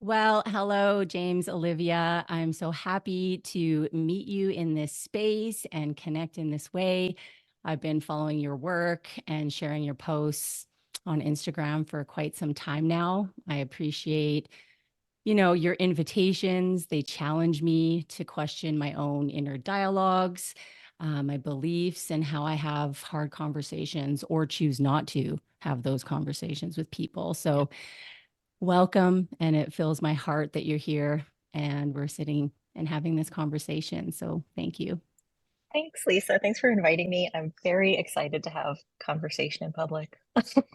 Well, hello, James Olivia. I'm so happy to meet you in this space and connect in this way. I've been following your work and sharing your posts on Instagram for quite some time now. I appreciate, your invitations. They challenge me to question my own inner dialogues, my beliefs, and how I have hard conversations or choose not to have those conversations with people. So, welcome, and it fills my heart that you're here and we're sitting and having this conversation. So thank you. Thanks, Lisa. Thanks for inviting me. I'm very excited to have conversation in public.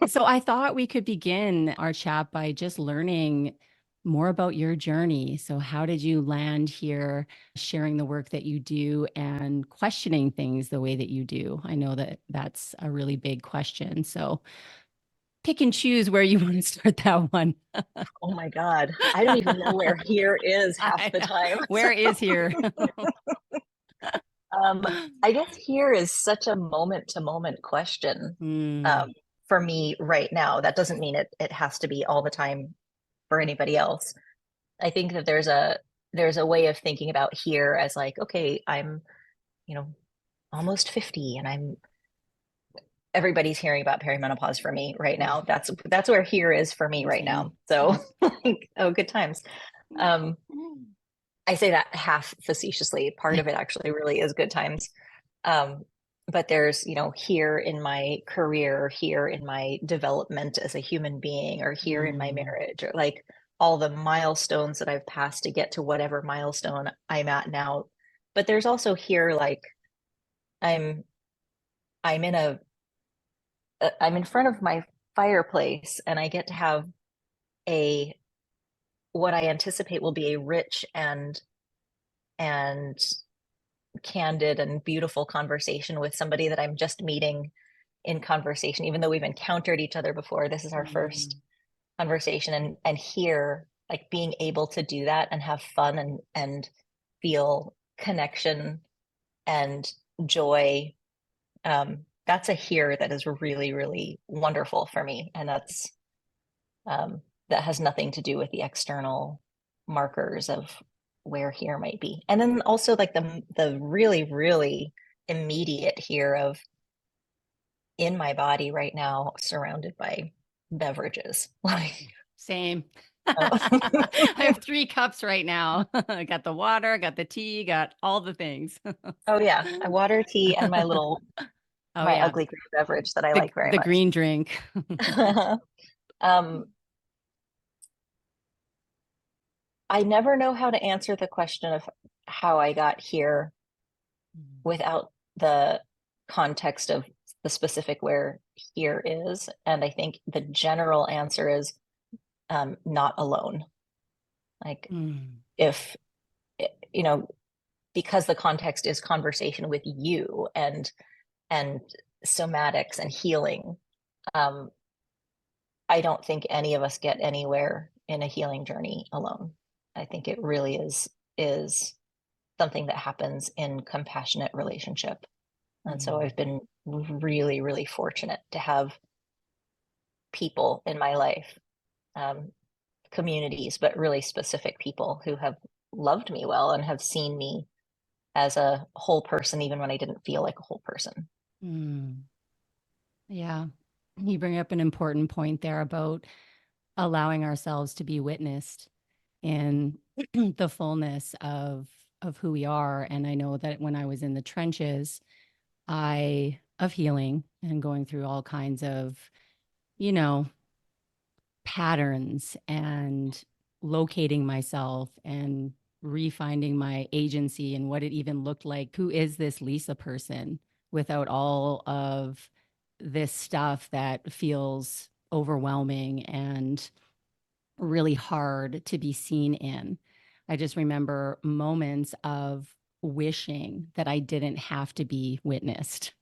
So I thought we could begin our chat by just learning more about your journey. So how did you land here, sharing the work that you do and questioning things the way that you do? I know that that's a really big question. So pick and choose where you want to start that one. Oh my God. I don't even know where here is half I the know. time. Where is here? I guess here is such a moment to moment question Mm, um, for me right now. That doesn't mean it has to be all the time for anybody else. I think that there's a way of thinking about here as like, okay, I'm, you know, almost 50 and everybody's hearing about perimenopause for me right now. That's where here is for me right same. now. So like, oh, good times. Um, I say that half facetiously. Part of it actually really is good times. Um, but there's, here in my career, here in my development as a human being, or here in my Mm, marriage, or like all the milestones that I've passed to get to whatever milestone I'm at now. But there's also here like I'm I'm in a I'm in front of my fireplace and I get to have a what I anticipate will be a rich and candid and beautiful conversation with somebody that I'm just meeting in conversation, even though we've encountered each other before. This is our first mm, conversation, and here, like being able to do that and have fun and feel connection and joy. That's a here that is really, really wonderful for me. And that has nothing to do with the external markers of where here might be. And then also like the really, really immediate here of in my body right now, surrounded by beverages. Like, same. oh, I have 3 cups right now. I got the water, got the tea, got all the things. oh yeah, I water, tea, and Oh my yeah, ugly green beverage that I the like very the much. green drink. um, I never know how to answer the question of how I got here without the context of the specific where here is. And I think the general answer is not alone. Like Mm, if, you know, because the context is conversation with you and somatics and healing, um, I don't think any of us get anywhere in a healing journey alone. I think it really is something that happens in compassionate relationship. And so mm, I've been really, really fortunate to have people in my life, um, communities, but really specific people who have loved me well and have seen me as a whole person, even when I didn't feel like a whole person. mm. Yeah, you bring up an important point there about allowing ourselves to be witnessed in the fullness of who we are. And I know that when I was in the trenches, I of healing and going through all kinds of, you know, patterns and locating myself and refinding my agency and what it even looked like. Who is this Lisa person without all of this stuff that feels overwhelming and really hard to be seen in? I just remember moments of wishing that I didn't have to be witnessed.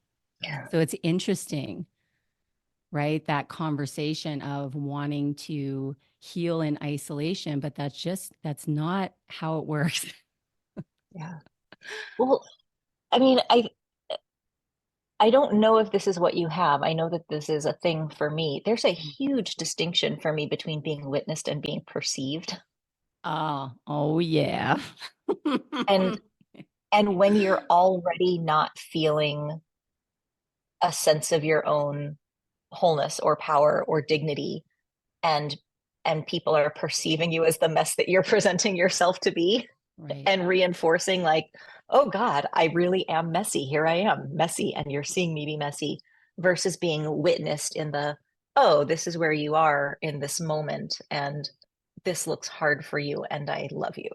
Yeah. So it's interesting, right? That conversation of wanting to heal in isolation, but that's not how it works. Yeah. Well, I mean, I don't know if this is what you have. I know that this is a thing for me. There's a huge distinction for me between being witnessed and being perceived. Oh yeah. And when you're already not feeling a sense of your own wholeness or power or dignity, and people are perceiving you as the mess that you're presenting yourself to be, Right. and reinforcing like, oh God, I really am messy. Here I am messy, and you're seeing me be messy, versus being witnessed in the, oh, this is where you are in this moment, and this looks hard for you, and I love you.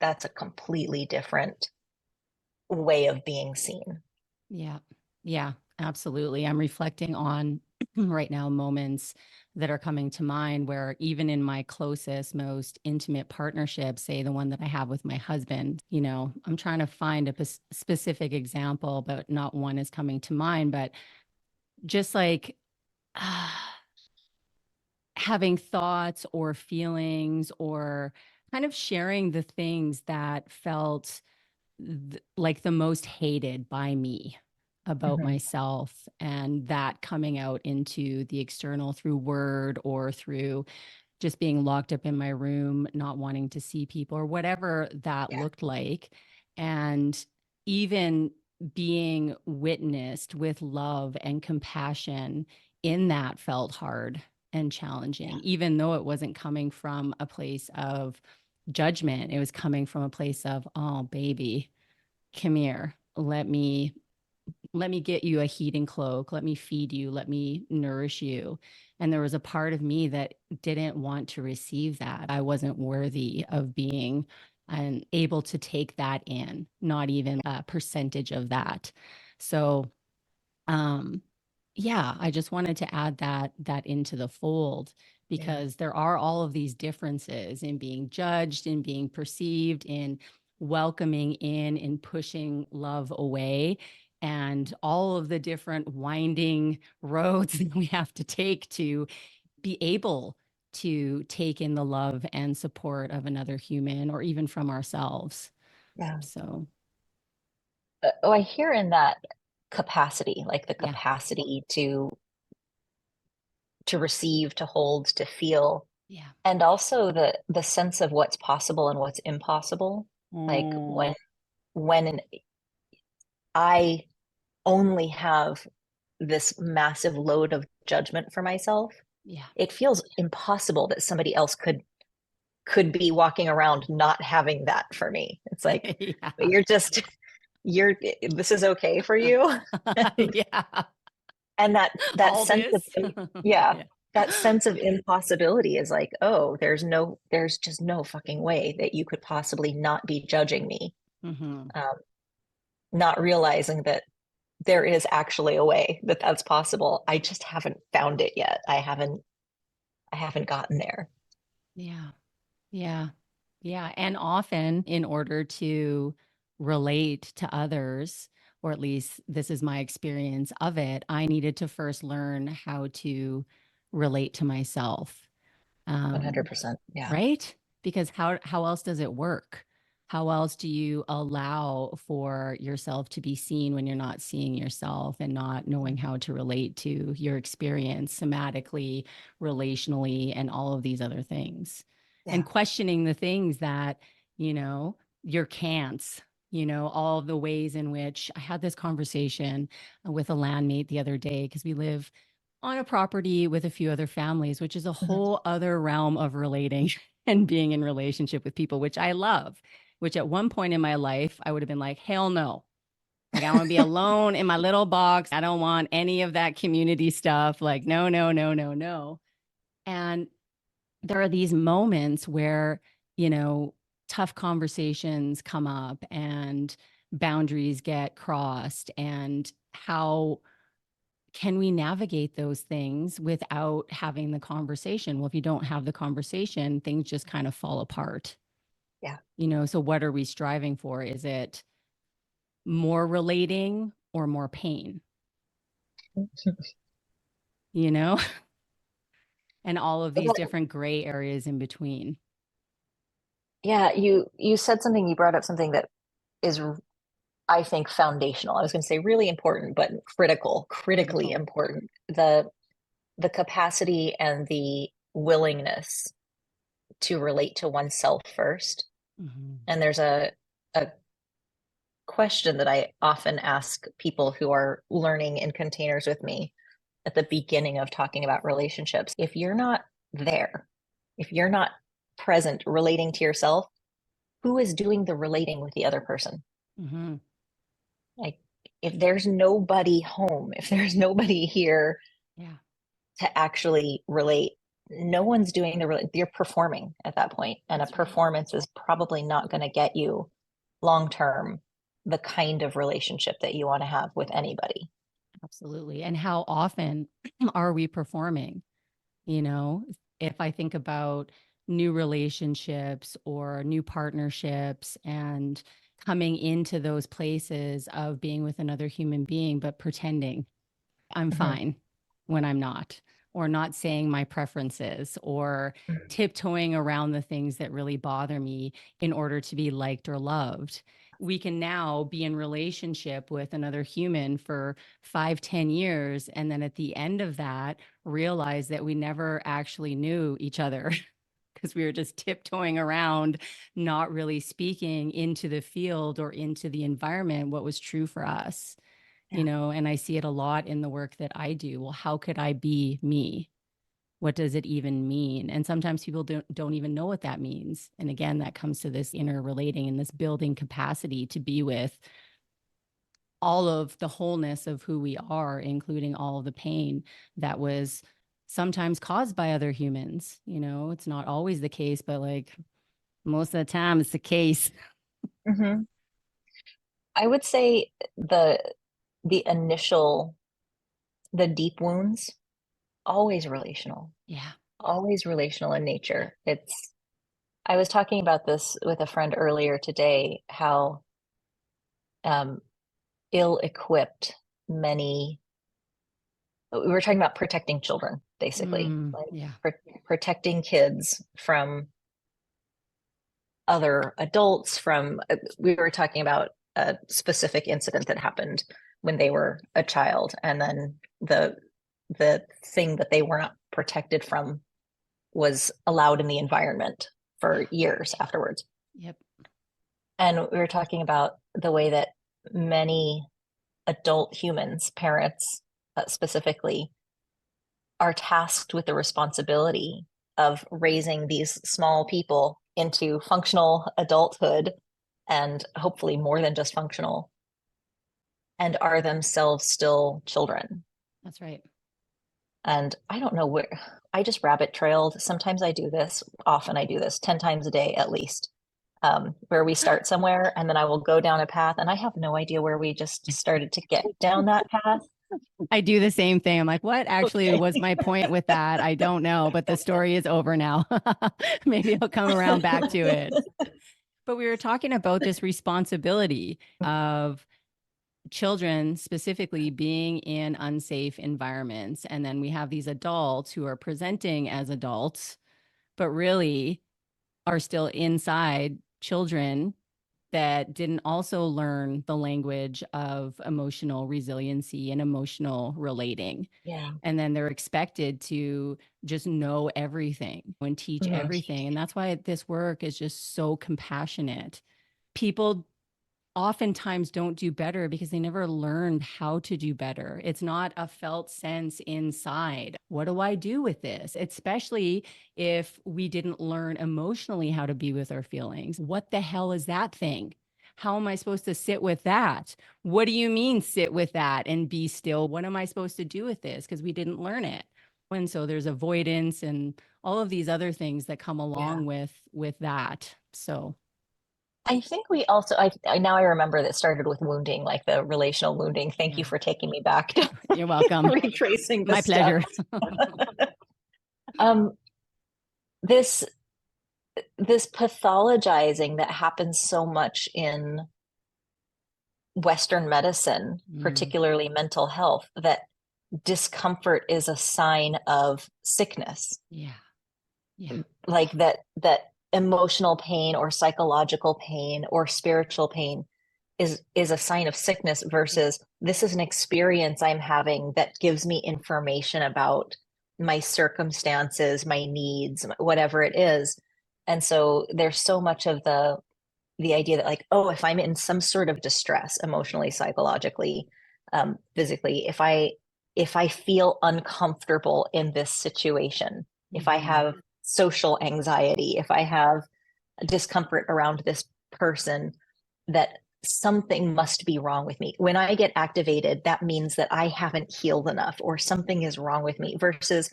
That's a completely different way of being seen. Yeah. Yeah, absolutely. I'm reflecting on right now moments that are coming to mind where even in my closest, most intimate partnerships, say the one that I have with my husband, I'm trying to find a specific example, but not one is coming to mind. But just like having thoughts or feelings or kind of sharing the things that felt like the most hated by me about Mhm. myself, and that coming out into the external through word or through just being locked up in my room, not wanting to see people or whatever that Yeah. looked like. And even being witnessed with love and compassion in that felt hard and Yeah. challenging, even though it wasn't coming from a place of judgment. It was coming from a place of, oh, baby, come here. Let me get you a heating cloak. Let me feed you. Let me nourish you. And there was a part of me that didn't want to receive that. I wasn't worthy of being and able to take that in, not even a percentage of that. So, um, yeah, I just wanted to add that into the fold, Yeah. because there are all of these differences in being judged, in being perceived, in welcoming in pushing love away, and all of the different winding roads that we have to take to be able to take in the love and support of another human or even from ourselves. Yeah. So, Oh, I hear in that capacity, like the yeah, capacity to receive, to hold, to feel, yeah. and also the sense of what's possible and what's impossible. Like Mm, when I only have this massive load of judgment for myself, yeah. it feels impossible that somebody else could be walking around not having that for me. It's like, but Yeah. you're just you're this is okay for you. Yeah. And that All sense of, this. yeah, Yeah. that sense of impossibility is like, oh, there's just no fucking way that you could possibly not be judging me. Hmm. um, Not realizing that there is actually a way that that's possible. I just haven't found it yet. I haven't gotten there. Yeah. Yeah. Yeah. And often, in order to relate to others, or at least this is my experience of it, I needed to first learn how to relate to myself. Um, 100%. Yeah. right? Because how else does it work? How else do you allow for yourself to be seen when you're not seeing yourself and not knowing how to relate to your experience somatically, relationally, and all of these other things? And Yeah. questioning the things that, your can'ts, all of the ways in which I had this conversation with a landmate the other day, because we live on a property with a few other families, which is a Mhm. whole other realm of relating and being in relationship with people, which I love, which at one point in my life, I would have been like, hell no. Like, I want to be alone in my little box. I don't want any of that community stuff. Like, no, no, no, no, no. And there are these moments where, you know, tough conversations come up and boundaries get crossed, and how can we navigate those things without having the conversation? Well, if you don't have the conversation, things just kind of fall apart. Yeah. So what are we striving for? Is it more relating or more pain? You know, and all of these But different gray areas in between. yeah, you said something, you brought up something that is, I think, foundational. I was going to say really important, but critically Critical. important. The capacity and the willingness to relate to oneself first. Mhm. And there's a question that I often ask people who are learning in containers with me at the beginning of talking about relationships. If you're not there, if you're not present relating to yourself, who is doing the relating with the other person? Mhm. Like, if there's nobody home, if there's nobody here Yeah. to actually relate, no one's doing you're performing at that point, and That's a right. performance is probably not going to get you long term the kind of relationship that you want to have with anybody. Absolutely. And how often are we performing? You know, if I think about new relationships or new partnerships and coming into those places of being with another human being, but pretending I'm Mhm. fine when I'm not, or not saying my preferences, or tiptoeing around the things that really bother me in order to be liked or loved. We can now be in relationship with another human for 5, 10 years. And then at the end of that, realize that we never actually knew each other because we were just tiptoeing around, not really speaking into the field or into the environment, what was true for us. Yeah. And I see it a lot in the work that I do. Well, how could I be me? What does it even mean? And sometimes people don't even know what that means. And again, that comes to this inner relating and this building capacity to be with all of the wholeness of who we are, including all of the pain that was sometimes caused by other humans. It's not always the case, but like most of the time it's the case. Mhm. I would say the initial, the deep wounds, Yeah. always relational in nature. I was talking about this with a friend earlier today, how um, ill-equipped many, we were talking about protecting children, basically, like Yeah. protecting kids from other adults, we were talking about a specific incident that happened when they were a child, and then the thing that they were not protected from was allowed in the environment Yeah. for years afterwards. Yep. And we were talking about the way that many adult humans, parents specifically, are tasked with the responsibility of raising these small people into functional adulthood, and hopefully more than just functional, and are themselves still children. That's right. And I don't know where, I just rabbit trailed. Sometimes I do this, often I do this 10 times a day at least, where we start somewhere and then I will go down a path and I have no idea where we just started to get down that path. I do the same thing. I'm like, what actually Okay. was my point with that? I don't know, but the story is over now. Maybe I'll come around back to it. But we were talking about this responsibility of children specifically being in unsafe environments. And then we have these adults who are presenting as adults, but really are still inside children that didn't also learn the language of emotional resiliency and emotional relating. Yeah. And then they're expected to just know everything and teach Mhm. everything. And that's why this work is just so compassionate. People oftentimes don't do better because they never learned how to do better. It's not a felt sense inside. What do I do with this? Especially if we didn't learn emotionally how to be with our feelings. What the hell is that thing? How am I supposed to sit with that? What do you mean sit with that and be still? What am I supposed to do with this? Because we didn't learn it. And so there's avoidance and all of these other things that come Yeah. along with that. So I think we also, I now I remember that started with wounding, like the relational wounding. Thank you yeah, for taking me back to you're welcome. retracing the My pleasure. steps. Um, this this pathologizing that happens so much in Western medicine, Mm, particularly mental health, that discomfort is a sign of sickness. yeah. Yeah. Like that emotional pain or psychological pain or spiritual pain is a sign of sickness, versus this is an experience I'm having that gives me information about my circumstances, my needs, whatever it is. And so there's so much of the idea that like, oh, if I'm in some sort of distress, emotionally, psychologically, physically, if I feel uncomfortable in this situation, if I have social anxiety, if I have discomfort around this person, that something must be wrong with me. When I get activated, that means that I haven't healed enough or something is wrong with me versus,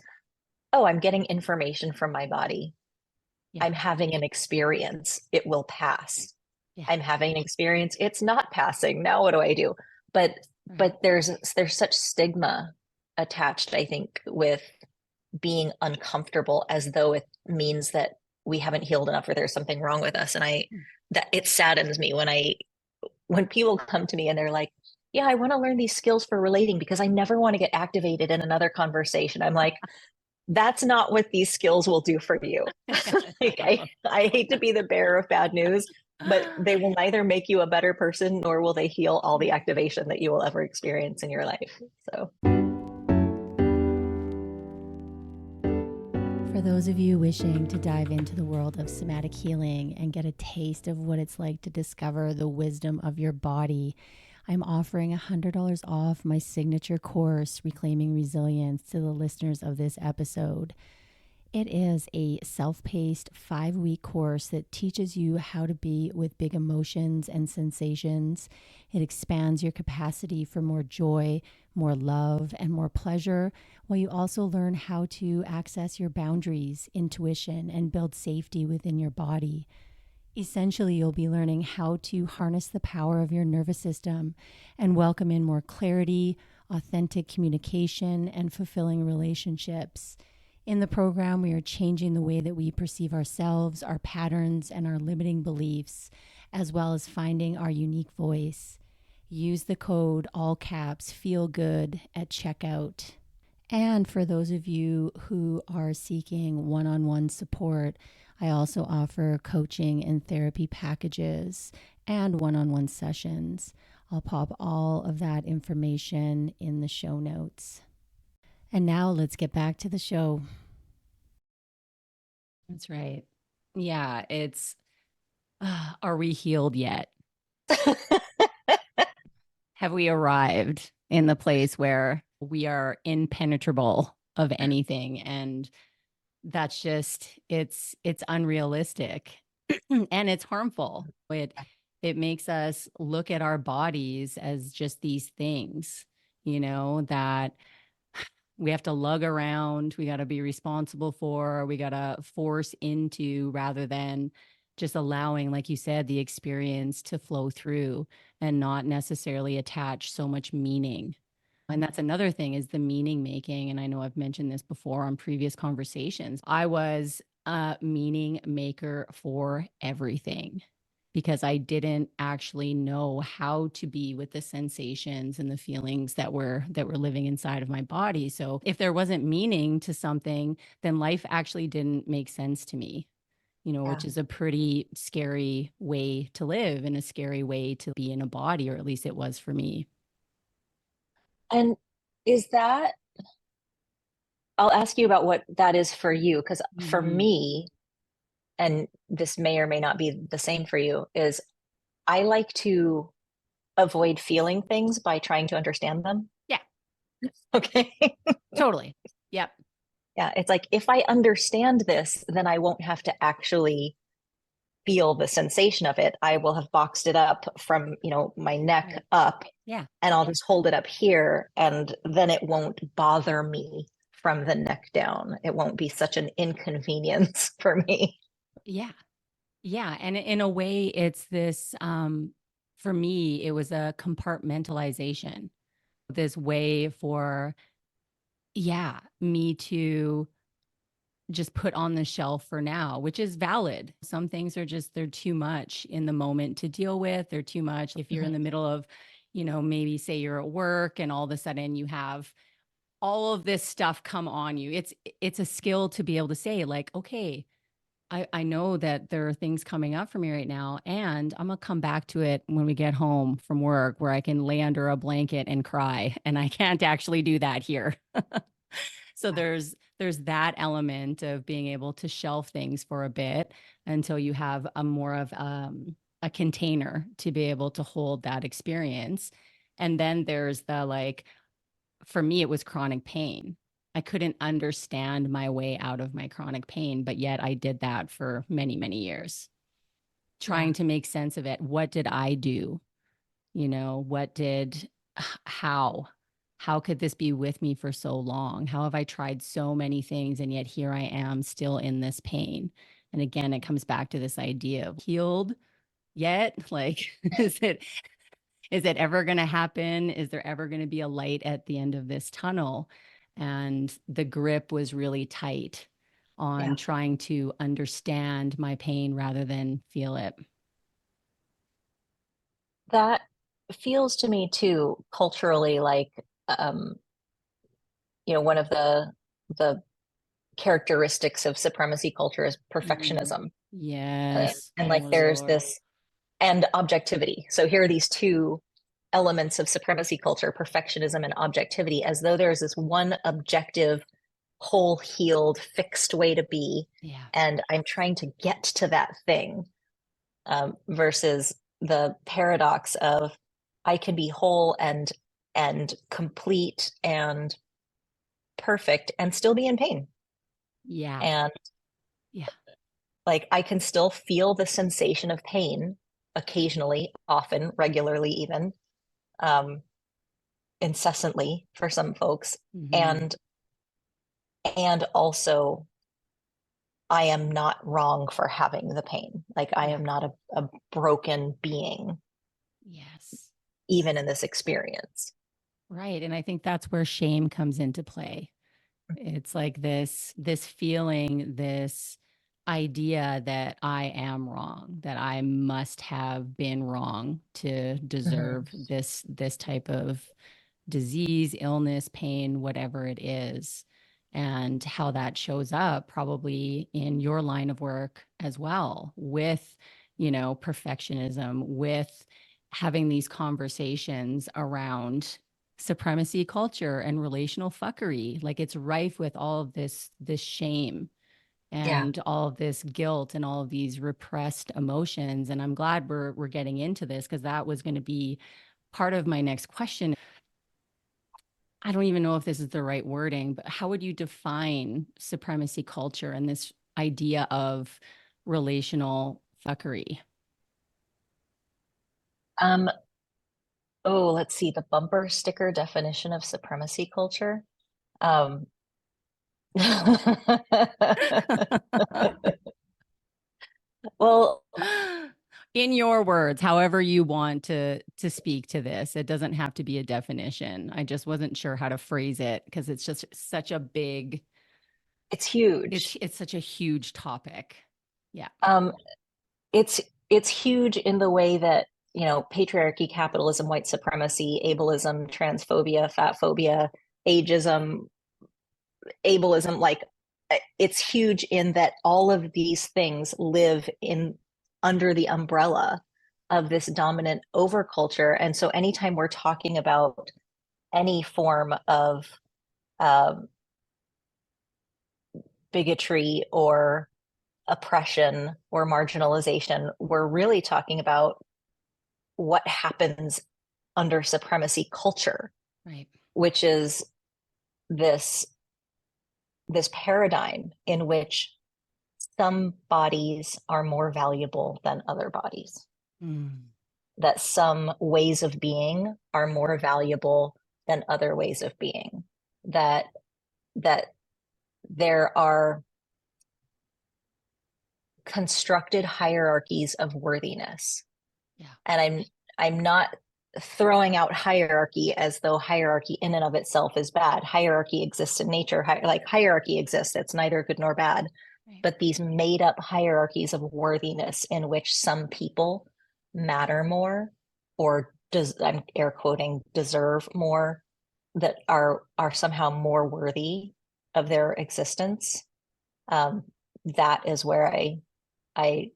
oh, I'm getting information from my body. Yeah. I'm having an experience. It will pass. Yeah. I'm having an experience. It's not passing. Now what do I do? But Right. but there's such stigma attached, I think, with being uncomfortable as though it means that we haven't healed enough or there's something wrong with us. And that it saddens me when people come to me and they're like, yeah, I want to learn these skills for relating because I never want to get activated in another conversation. I'm like, that's not what these skills will do for you. Like, I hate to be the bearer of bad news, but they will neither make you a better person nor will they heal all the activation that you will ever experience in your life. So, for those of you wishing to dive into the world of somatic healing and get a taste of what it's like to discover the wisdom of your body, I'm offering $100 off my signature course, Reclaiming Resilience, to the listeners of this episode. It is a self-paced 5-week course that teaches you how to be with big emotions and sensations. It expands your capacity for more joy, more love, and more pleasure, while you also learn how to access your boundaries, intuition, and build safety within your body. Essentially, you'll be learning how to harness the power of your nervous system and welcome in more clarity, authentic communication, and fulfilling relationships. In the program, we are changing the way that we perceive ourselves, our patterns, and our limiting beliefs, as well as finding our unique voice. Use the code, all caps, feel good at checkout. And for those of you who are seeking one-on-one support, I also offer coaching and therapy packages and one-on-one sessions. I'll pop all of that information in the show notes. And now let's get back to the show. That's right. Yeah, it's, are we healed yet? Have we arrived in the place where we are impenetrable of anything? And that's just, it's unrealistic and it's harmful. It makes us look at our bodies as just these things, that we have to lug around, we got to be responsible for, we got to force into, rather than just allowing, like you said, the experience to flow through and not necessarily attach so much meaning. And that's another thing, is the meaning making. And I know I've mentioned this before on previous conversations. I was a meaning maker for everything, because I didn't actually know how to be with the sensations and the feelings that were living inside of my body. So if there wasn't meaning to something, then life actually didn't make sense to me, which is a pretty scary way to live and a scary way to be in a body, or at least it was for me. and I'll ask you about what that is for you, because for me, and this may or may not be the same for you, is I like to avoid feeling things by trying to understand them. Yeah. Okay. Totally. Yep. Yeah. It's like, if I understand this, then I won't have to actually feel the sensation of it. I will have boxed it up from, my neck up. Yeah. And I'll just hold it up here. And then it won't bother me from the neck down. It won't be such an inconvenience for me. Yeah. Yeah. And in a way, it's this, for me, it was a compartmentalization, this way for, me to just put on the shelf for now, which is valid. Some things are just, they're too much in the moment to deal with. They're too much if you're in the middle of, maybe say you're at work and all of a sudden you have all of this stuff come on you. It's a skill to be able to say, like, okay, I know that there are things coming up for me right now, and I'm gonna come back to it when we get home from work, where I can lay under a blanket and cry. And I can't actually do that here. So there's there's that element of being able to shelf things for a bit until you have a more of a container to be able to hold that experience. And then there's the like, for me, it was chronic pain. I couldn't understand my way out of my chronic pain, but yet I did that for many, many years, Yeah. trying to make sense of it. What did I do? You know, what did, how? How could this be with me for so long? How have I tried so many things and yet here I am still in this pain? And again, it comes back to this idea of healed yet? Like, is it ever going to happen? Is there ever going to be a light at the end of this tunnel? And the grip was really tight on Yeah. trying to understand my pain rather than feel it. That feels to me too culturally like um, one of the characteristics of supremacy culture is Mm. perfectionism. Yes. And Oh, like there's Lord. this and objectivity. So here are these two elements of supremacy culture, perfectionism and objectivity, as though there's this one objective, whole healed, fixed way to be. Yeah. And I'm trying to get to that thing, versus the paradox of I can be whole and complete and perfect and still be in pain. Yeah. And Yeah. like I can still feel the sensation of pain occasionally, often, regularly, even, um, incessantly for some folks. Mm-hmm. And also I am not wrong for having the pain. Like I Yeah. am not a broken being, Yes. even in this experience. Right. And I think that's where shame comes into play. It's like this feeling, this idea that I am wrong, that I must have been wrong to Mhm. deserve this type of disease, illness, pain, whatever it is, and how that shows up probably in your line of work as well with, perfectionism, with having these conversations around supremacy culture and relational fuckery. Like it's rife with all of this shame Yeah. and all of this guilt and all of these repressed emotions. And I'm glad we're getting into this because that was going to be part of my next question. I don't even know if this is the right wording, but how would you define supremacy culture and this idea of relational fuckery? Um, oh, let's see, the bumper sticker definition of supremacy culture. Um, well, In your words, however you want to speak to this, it doesn't have to be a definition. I just wasn't sure how to phrase it because it's just such a big, it's huge. it's such a huge topic. Yeah. Um, it's huge in the way that, patriarchy, capitalism, white supremacy, ableism, transphobia, fat phobia, ageism, ableism, like it's huge in that all of these things live in under the umbrella of this dominant overculture. And so anytime we're talking about any form of um, bigotry or oppression or marginalization, we're really talking about what happens under supremacy culture, Right. which is this this paradigm in which some bodies are more valuable than other bodies, Mm. that some ways of being are more valuable than other ways of being, that that there are constructed hierarchies of worthiness. Yeah. And I'm not throwing out hierarchy as though hierarchy in and of itself is bad. Hierarchy exists in nature. Like hierarchy exists. It's neither good nor bad. Right. But these made up hierarchies of worthiness in which some people matter more, or does, I'm air quoting, deserve more, that are somehow more worthy of their existence. Um, that is where I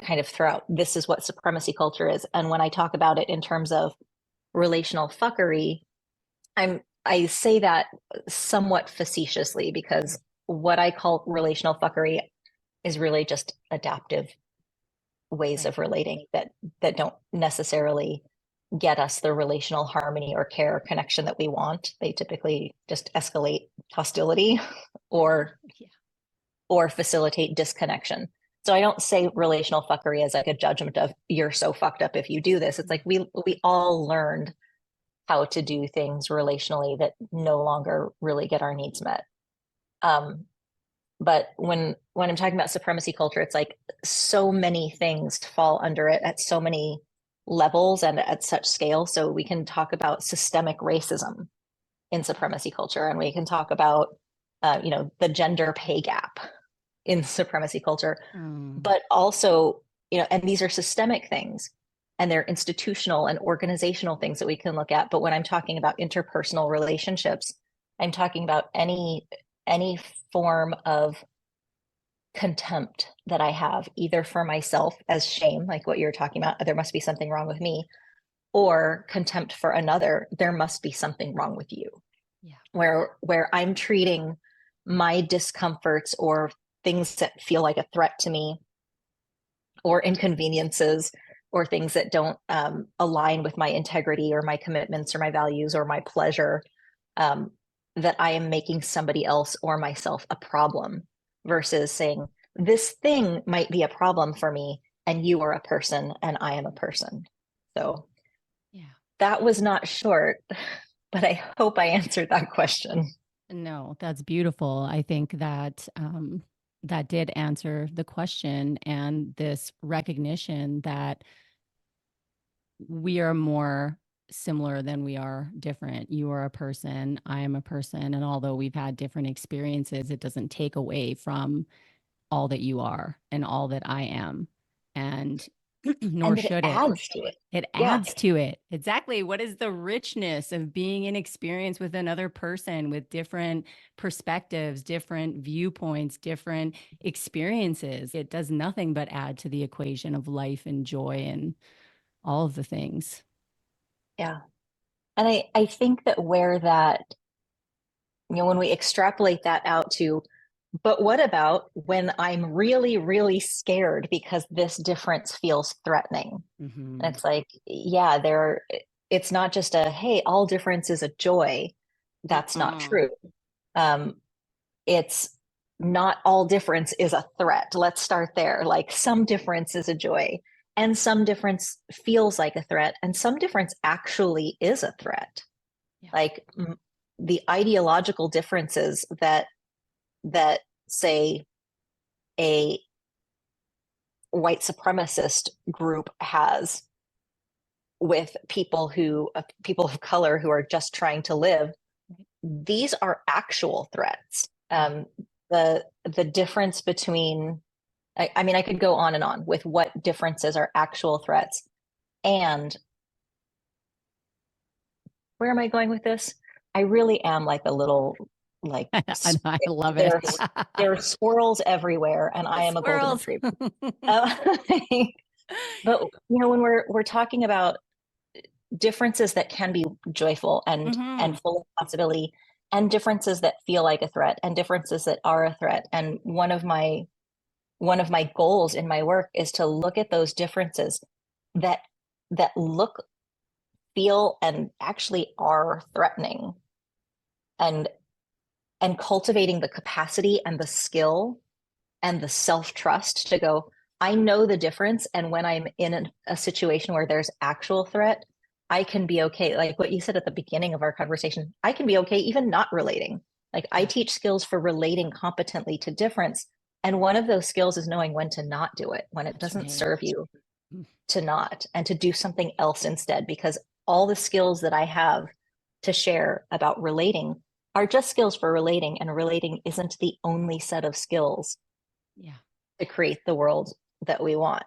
kind of throw out, this is what supremacy culture is. And when I talk about it in terms of relational fuckery, I'm I say that somewhat facetiously because what I call relational fuckery is really just adaptive ways of relating that don't necessarily get us the relational harmony or care or connection that we want. They typically just escalate hostility or or facilitate disconnection. So I don't say relational fuckery as like a judgment of you're so fucked up if you do this. It's like we all learned how to do things relationally that no longer really get our needs met. But when I'm talking about supremacy culture, it's like so many things fall under it at so many levels and at such scale. So we can talk about systemic racism in supremacy culture, and we can talk about the gender pay gap in supremacy culture, but also, and these are systemic things and they're institutional and organizational things that we can look at. But when I'm talking about interpersonal relationships, I'm talking about any form of contempt that I have, either for myself as shame, like what you're talking about, there must be something wrong with me, or contempt for another, there must be something wrong with you. Yeah. Where I'm treating my discomforts or things that feel like a threat to me or inconveniences or things that don't align with my integrity or my commitments or my values or my pleasure, that I am making somebody else or myself a problem, versus saying this thing might be a problem for me and you are a person and I am a person. So yeah, that was not short, but I hope I answered that question. No, that's beautiful. I think that that did answer the question, and this recognition that we are more similar than we are different. You are a person, I am a person. And although we've had different experiences, it doesn't take away from all that you are and all that I am. And nor should it. Adds to it. It adds to it. Exactly. What is the richness of being in experience with another person with different perspectives, different viewpoints, different experiences? It does nothing but add to the equation of life and joy and all of the things. Yeah. And I think that where that, when we extrapolate that out to, but what about when I'm really, really scared because this difference feels threatening? Mm-hmm. And it's like, yeah, it's not just a, hey, all difference is a joy. That's not true. It's not all difference is a threat. Let's start there. Like some difference is a joy, and some difference feels like a threat, and some difference actually is a threat. Yeah. Like the ideological differences that say a white supremacist group has with people of color who are just trying to live, these are actual threats. The difference between, I mean, I could go on and on with what differences are actual threats. And where am I going with this? I really am like a little, like, I love it. There are squirrels everywhere, and I am a golden retriever. But when we're talking about differences that can be joyful and full of possibility, and differences that feel like a threat, and differences that are a threat, and one of my goals in my work is to look at those differences that look, feel, and actually are threatening, and cultivating the capacity and the skill and the self-trust to go, I know the difference. And when I'm in a situation where there's actual threat, I can be okay. Like what you said at the beginning of our conversation, I can be okay even not relating. Like I teach skills for relating competently to difference. And one of those skills is knowing when to not do it, when it doesn't serve you to not, and to do something else instead. Because all the skills that I have to share about relating are just skills for relating, and relating isn't the only set of skills to create the world that we want.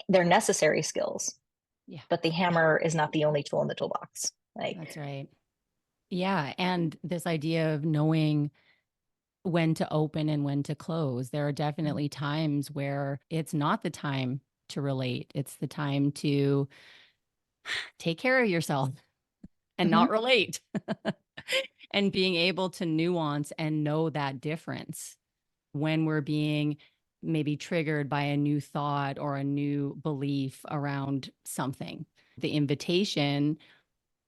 They're necessary skills, but the hammer is not the only tool in the toolbox. That's right. Yeah. And this idea of knowing when to open and when to close. There are definitely times where it's not the time to relate. It's the time to take care of yourself and not relate. And being able to nuance and know that difference when we're being maybe triggered by a new thought or a new belief around something. The invitation,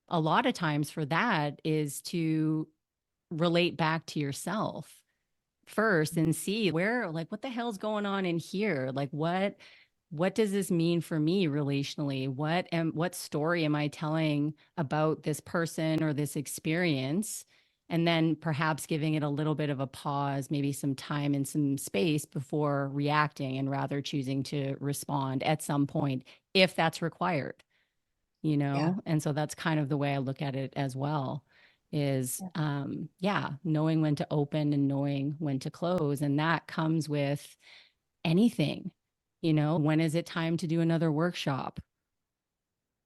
a lot of times for that, is to relate back to yourself first and see where, like, what the hell's going on in here? Like, what does this mean for me relationally? What story am I telling about this person or this experience? And then perhaps giving it a little bit of a pause, maybe some time and some space before reacting, and rather choosing to respond at some point if that's required, Yeah. And so that's kind of the way I look at it as well, is knowing when to open and knowing when to close. And that comes with anything. When is it time to do another workshop?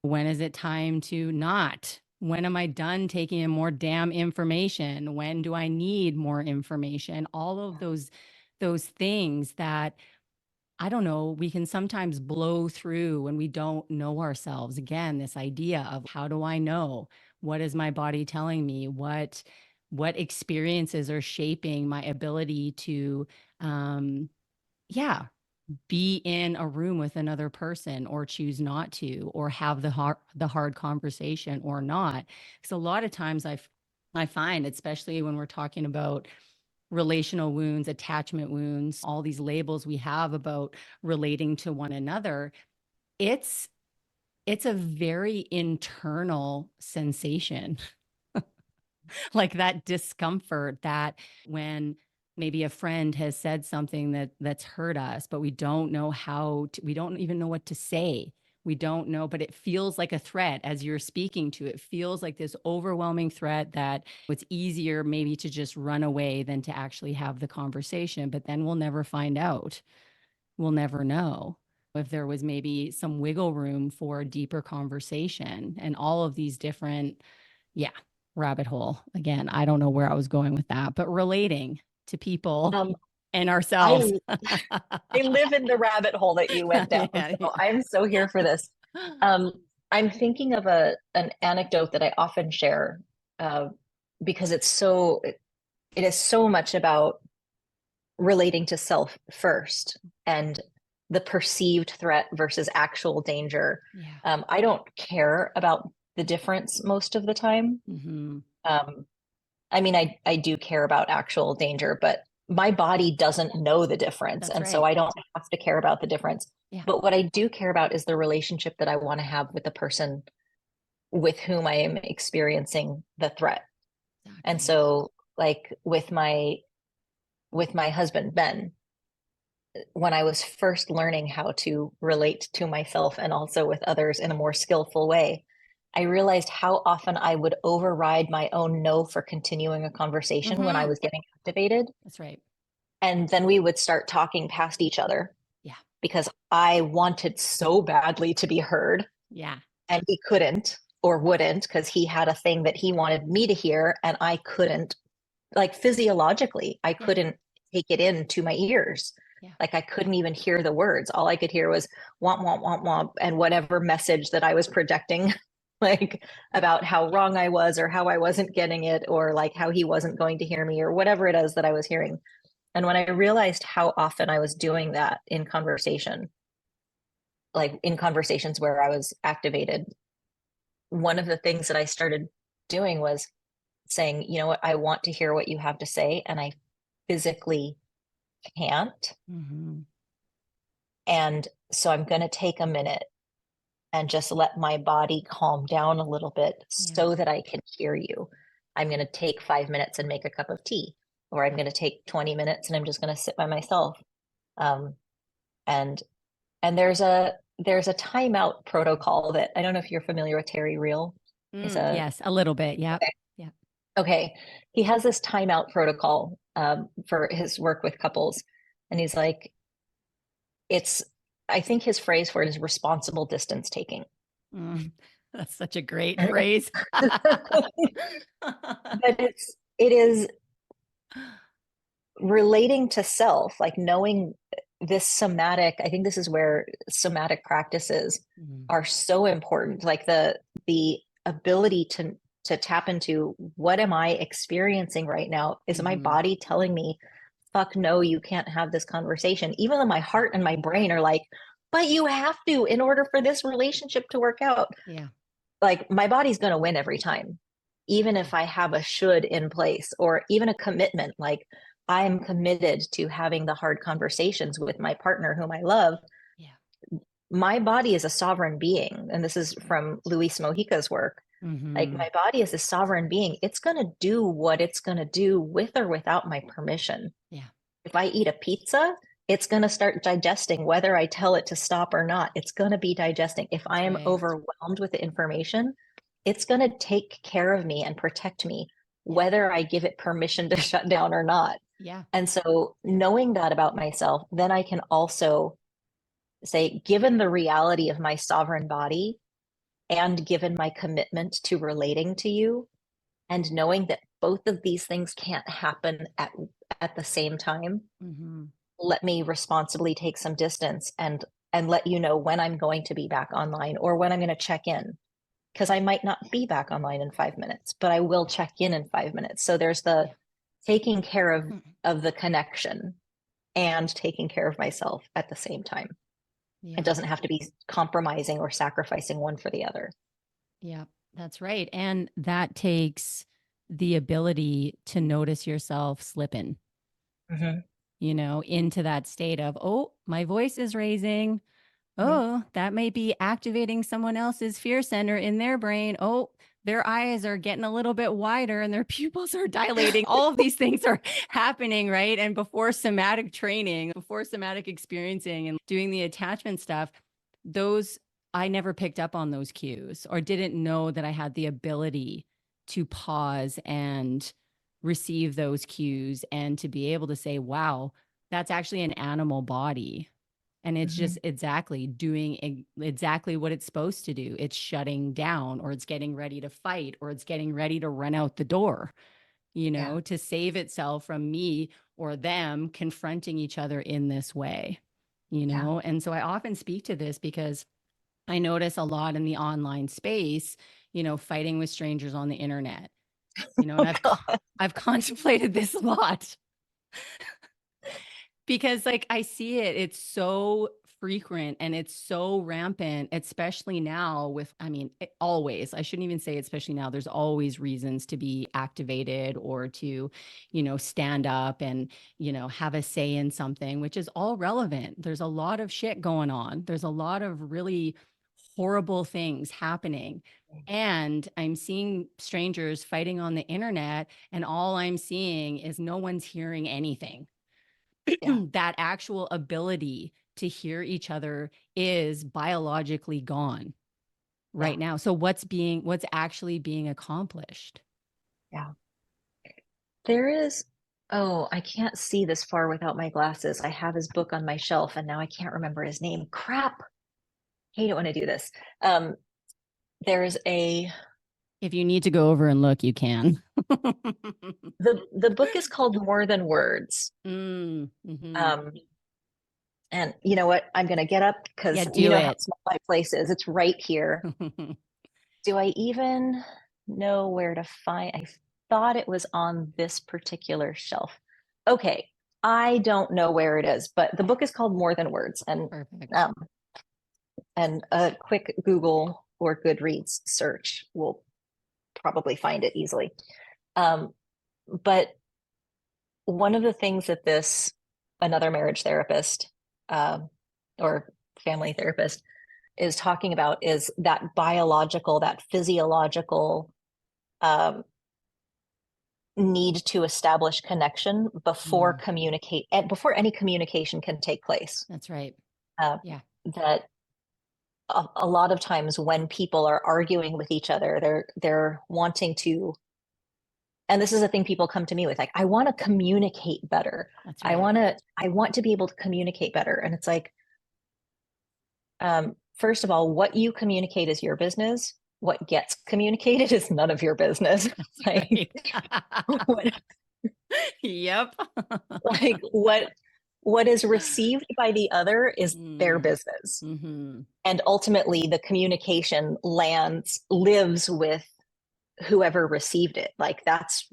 When is it time to not? When am I done taking in more damn information? When do I need more information? All of those things that, I don't know, we can sometimes blow through when we don't know ourselves. Again, this idea of, how do I know? What is my body telling me? What experiences are shaping my ability to be in a room with another person, or choose not to, or have the hard conversation or not. So a lot of times I find, especially when we're talking about relational wounds, attachment wounds, all these labels we have about relating to one another, it's a very internal sensation. Like that discomfort, that when maybe a friend has said something that's hurt us, but we don't know we don't even know what to say. We don't know, but it feels like a threat as you're speaking to it. Feels like this overwhelming threat that it's easier maybe to just run away than to actually have the conversation. But then we'll never find out. We'll never know if there was maybe some wiggle room for a deeper conversation, and all of these different, rabbit hole. Again, I don't know where I was going with that, but relating to people Um, and ourselves. I I live in the rabbit hole that you went down. Yeah, So I'm so here for this. I'm thinking of an anecdote that I often share, uh, because it is so much about relating to self first, and the perceived threat versus actual danger. Yeah. I don't care about the difference most of the time. Mm-hmm. Um, I mean, I do care about actual danger, but my body doesn't know the difference. That's And so right. I don't have to care about the difference. Yeah. But what I do care about is the relationship that I want to have with the person with whom I am experiencing the threat. And Exactly. so, like with my husband, Ben, when I was first learning how to relate to myself and also with others in a more skillful way, I realized how often I would override my own no for continuing a conversation when I Mm-hmm. was getting activated. That's right. And then we would start talking past each other Yeah. because I wanted so badly to be heard, Yeah. and he couldn't or wouldn't because he had a thing that he wanted me to hear and I couldn't. Like physiologically, I Yeah. couldn't take it into my ears. Yeah. Like I couldn't even hear the words. All I could hear was womp, womp, womp, womp, and whatever message that I was projecting, like about how wrong I was or how I wasn't getting it or like how he wasn't going to hear me or whatever it is that I was hearing. And when I realized how often I was doing that in conversation, like in conversations where I was activated, one of the things that I started doing was saying, you know what, I want to hear what you have to say, and I physically can't. Mm-hmm. And so I'm going to take a minute and just let my body calm down a little bit Yeah. so that I can hear you. I'm going to take 5 minutes and make a cup of tea, or I'm going to take 20 minutes and I'm just going to sit by myself. Um, and and there's a timeout protocol that I don't know if you're familiar with. Terry Real is a Yes, a little bit. Yep. okay. Yeah. Okay. He has this timeout protocol for his work with couples, and he's like, it's I think his phrase for it is responsible distance taking. Mm. That's such a great phrase. But it is relating to self, like knowing this somatic. I think this is where somatic practices Mhm. are so important, like the ability to tap into, what am I experiencing right now? Is my body telling me, fuck no, you can't have this conversation, even though my heart and my brain are like, but you have to in order for this relationship to work out. Yeah. Like, my body's going to win every time, even if I have a should in place, or even a commitment. Like, I'm committed to having the hard conversations with my partner whom I love. Yeah. My body is a sovereign being. And this is from Luis Mojica's work. Like, my body is a sovereign being. It's going to do what it's going to do with or without my permission. Yeah. If I eat a pizza, it's going to start digesting, whether I tell it to stop or not. It's going to be digesting. If I am overwhelmed with the information, it's going to take care of me and protect me, whether I give it permission to shut down or not. Yeah. And so, knowing that about myself, then I can also say, given the reality of my sovereign body and given my commitment to relating to you, and knowing that both of these things can't happen at the same time, let me responsibly take some distance and let you know when I'm going to be back online, or when I'm going to check in, because I might not be back online in 5 minutes, but I will check in 5 minutes. So there's the taking care of the connection and taking care of myself at the same time. It doesn't have to be compromising or sacrificing one for the other. Yeah, that's right. And that takes the ability to notice yourself slipping, you know, into that state of, oh, my voice is raising. Oh, that may be activating someone else's fear center in their brain. Oh, their eyes are getting a little bit wider and their pupils are dilating. All of these things are happening, right? And before somatic training, before somatic experiencing and doing the attachment stuff, those, I never picked up on those cues or didn't know that I had the ability to pause and receive those cues and to be able to say, wow, that's actually an animal body. And it's just exactly doing exactly what it's supposed to do. It's shutting down, or it's getting ready to fight, or it's getting ready to run out the door, you know, to save itself from me or them confronting each other in this way, you know? And so I often speak to this because I notice a lot in the online space, you know, fighting with strangers on the internet, you know, and I've contemplated this a lot. Because like I see it, it's so frequent and it's so rampant, especially now with, I mean, always, I shouldn't even say especially now, there's always reasons to be activated or to, you know, stand up and, you know, have a say in something, which is all relevant. There's a lot of shit going on. There's a lot of really horrible things happening. And I'm seeing strangers fighting on the internet, and all I'm seeing is no one's hearing anything. That actual ability to hear each other is biologically gone right now. So what's actually being accomplished? Yeah. There is, oh, I can't see this far without my glasses. I have his book on my shelf and now I can't remember his name. Crap. Hate it when I do this. There's a, If you need to go over and look, you can. the book is called More Than Words. And you know what? I'm going to get up because you know how small my place is. It's right here. Do I even know where to find? I thought it was on this particular shelf. Okay. I don't know where it is, but the book is called More Than Words. And a quick Google or Goodreads search will probably find it easily. But one of the things that another marriage therapist or family therapist is talking about is that biological, that physiological need to establish connection before before any communication can take place. That's right. That a lot of times when people are arguing with each other, they're wanting to, and this is a thing people come to me with, like, I want to communicate better. That's right. I want to be able to communicate better. And it's like, first of all, what you communicate is your business. What gets communicated is none of your business. Like, yep. Like what is received by the other is their business. And ultimately the communication lives with whoever received it. Like that's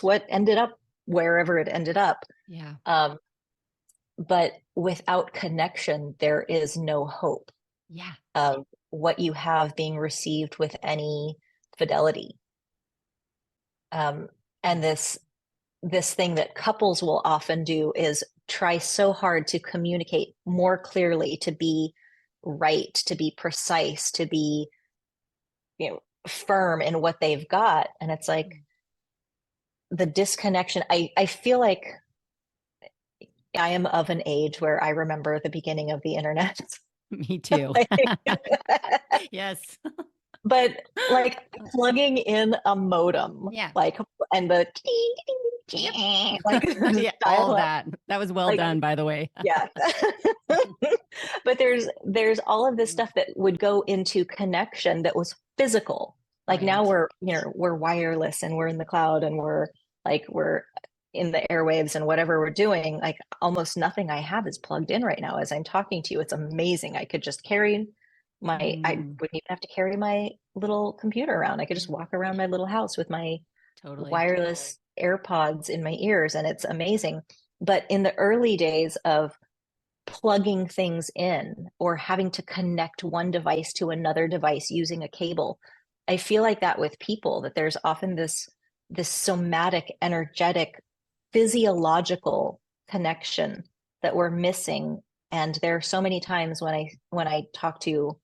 what ended up wherever it ended up. Yeah. But without connection, there is no hope Yeah. of what you have being received with any fidelity. And this thing that couples will often do is try so hard to communicate more clearly, to be right, to be precise, to be, firm in what they've got. And it's like the disconnection. I feel like I am of an age where I remember the beginning of the internet. Me too. Like, Yes. but like plugging in a modem, Yeah. like, and the like Yeah, all of that. That was well like, done, by the way. yeah. But there's all of this stuff that would go into connection that was physical. Like now Right. we're wireless and we're in the cloud and we're in the airwaves and whatever we're doing. Like almost nothing I have is plugged in right now as I'm talking to you. It's amazing. I could just carry I wouldn't even have to carry my little computer around. I could just walk around my little house with my Totally. wireless AirPods in my ears, and it's amazing. But in the early days of plugging things in or having to connect one device to another device using a cable, I feel like that with people, that there's often this somatic, energetic, physiological connection that we're missing. And there are so many times when I talk to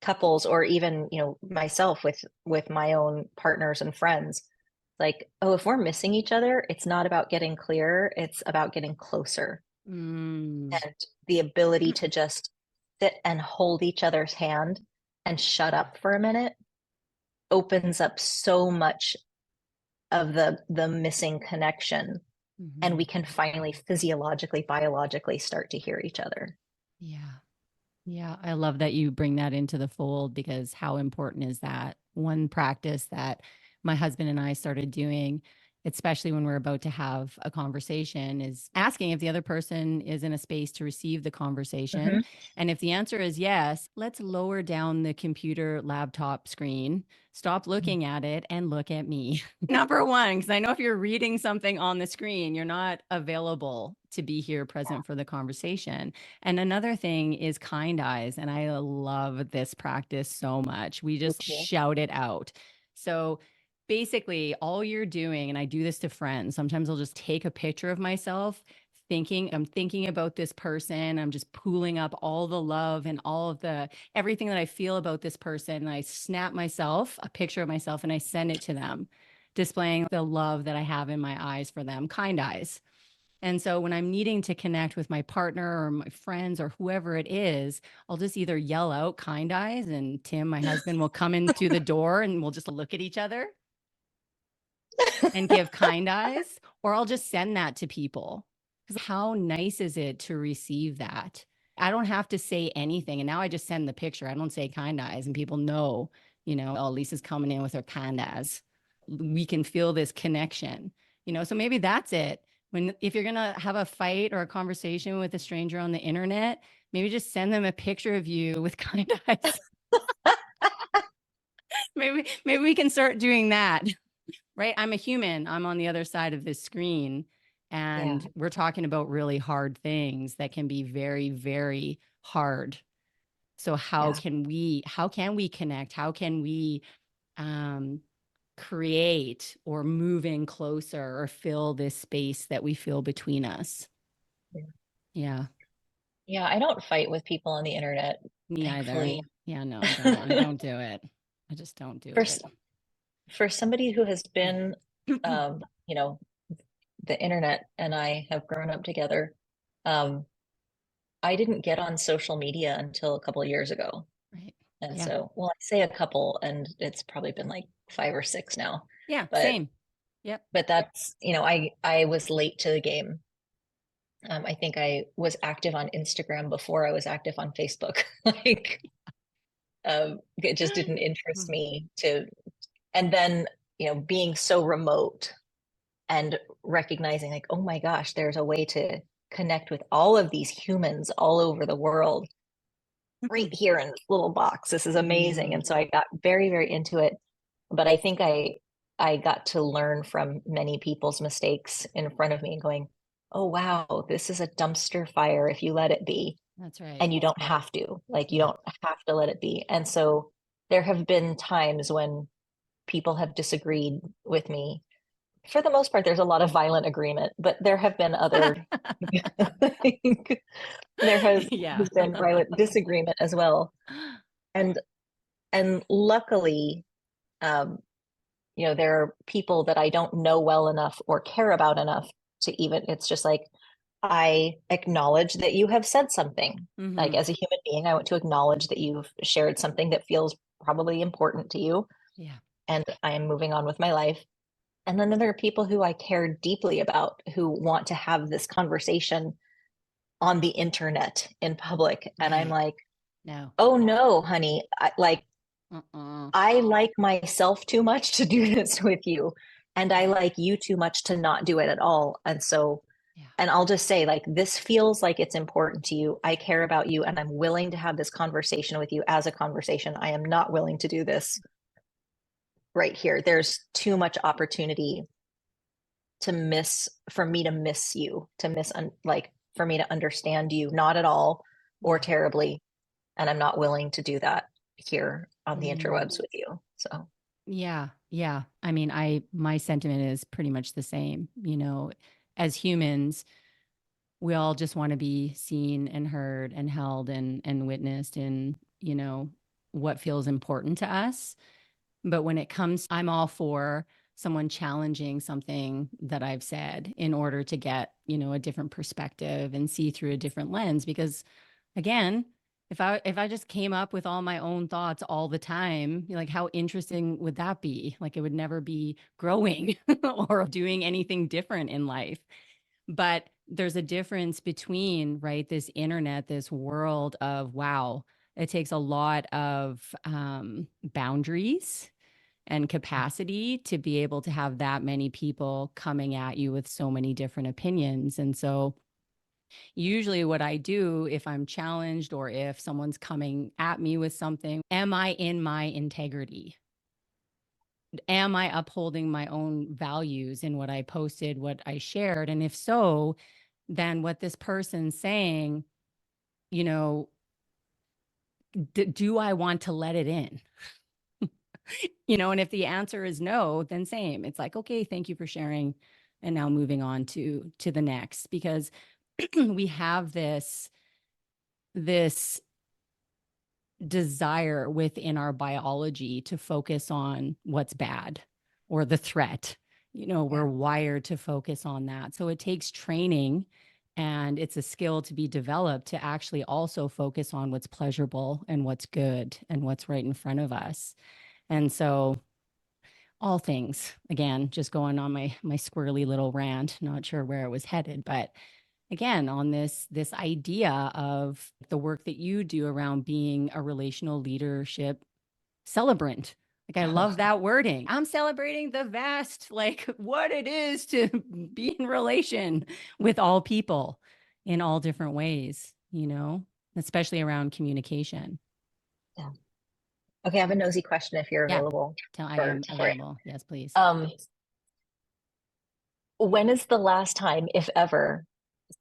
couples, or even myself with my own partners and friends, like, oh, if we're missing each other, it's not about getting clearer, it's about getting closer. Mm. And the ability to just sit and hold each other's hand and shut up for a minute opens up so much of the missing connection. And we can finally physiologically, biologically start to hear each other. Yeah. Yeah, I love that you bring that into the fold, because how important is that? One practice that my husband and I started doing, especially when we're about to have a conversation, is asking if the other person is in a space to receive the conversation. And if the answer is yes, let's lower down the computer laptop screen, stop looking at it, and look at me. Number one, because I know if you're reading something on the screen, you're not available to be here present for the conversation. And another thing is kind eyes. And I love this practice so much. We just shout it out. So basically, all you're doing, and I do this to friends, sometimes I'll just take a picture of myself I'm thinking about this person. I'm just pooling up all the love and all of the everything that I feel about this person. And I snap myself a picture of myself and I send it to them, displaying the love that I have in my eyes for them, kind eyes. And so when I'm needing to connect with my partner or my friends or whoever it is, I'll just either yell out kind eyes, and Tim, my husband, will come into the door and we'll just look at each other and give kind eyes, or I'll just send that to people. Because how nice is it to receive that? I don't have to say anything. And now I just send the picture. I don't say kind eyes, and people know, oh, Lisa's coming in with her kind eyes. We can feel this connection, so maybe that's it. If you're going to have a fight or a conversation with a stranger on the internet, maybe just send them a picture of you with kind eyes. maybe we can start doing that. Right? I'm a human. I'm on the other side of this screen, and we're talking about really hard things that can be very, very hard. So how can we connect? How can we create or move in closer or fill this space that we feel between us? Yeah. Yeah, I don't fight with people on the internet, Me thankfully. either. Yeah, no, I don't do it. I just don't do it. For somebody who has been, the internet and I have grown up together, I didn't get on social media until a couple of years ago. Right. And so, well, I say a couple, and it's probably been like 5 or 6 now. Yeah, but, same. Yep. But that's, I was late to the game. I think I was active on Instagram before I was active on Facebook. Like, it just didn't interest me and then, being so remote and recognizing like, oh my gosh, there's a way to connect with all of these humans all over the world right here in this little box. This is amazing. And so I got very, very into it. But I think I got to learn from many people's mistakes in front of me and going, oh wow, this is a dumpster fire if you let it be. That's right. And you don't have to, like, you Yeah. don't have to let it be. And so there have been times when people have disagreed with me. For the most part, there's a lot of violent agreement, but there have been other, there Yeah. has been violent disagreement as well. And luckily, um, there are people that I don't know well enough or care about enough to even, it's just like, I acknowledge that you have said something. Like Hmm. as a human being, I want to acknowledge that you've shared something that feels probably important to you, Yeah. and I am moving on with my life. And then there are people who I care deeply about who want to have this conversation on the internet in public. And I'm Right. like, No. oh no, honey, Uh-uh. I like myself too much to do this with you. And I like you too much to not do it at all. And so, Yeah. and I'll just say, like, this feels like it's important to you. I care about you and I'm willing to have this conversation with you as a conversation. I am not willing to do this right here. There's too much opportunity to miss, for me to miss you, to like, for me to understand you, not at all or Yeah. terribly. And I'm not willing to do that here on the Mm. interwebs with you. So, Yeah. Yeah. I mean, my sentiment is pretty much the same. As humans, we all just want to be seen and heard and held and witnessed in, what feels important to us. But when it comes, I'm all for someone challenging something that I've said in order to get, a different perspective and see through a different lens. Because again, if I just came up with all my own thoughts all the time, like how interesting would that be? Like it would never be growing or doing anything different in life. But there's a difference between, right, this internet, this world of wow, it takes a lot of boundaries and capacity to be able to have that many people coming at you with so many different opinions. And so, usually, what I do if I'm challenged or if someone's coming at me with something, am I in my integrity? Am I upholding my own values in what I posted, what I shared? And if so, then what this person's saying, you know, do I want to let it in? And if the answer is no, then same. It's like, okay, thank you for sharing. And now moving on to the next, because we have this desire within our biology to focus on what's bad or the threat. We're yeah. wired to focus on that. So it takes training and it's a skill to be developed to actually also focus on what's pleasurable and what's good and what's right in front of us. And so all things, again, just going on my squirrely little rant, not sure where it was headed, but again, on this idea of the work that you do around being a relational leadership celebrant. Like I love that wording. I'm celebrating the vast, like what it is to be in relation with all people in all different ways, especially around communication. Yeah. Okay, I have a nosy question if you're Yeah. available I for am it. available. Yes, please. When is the last time, if ever,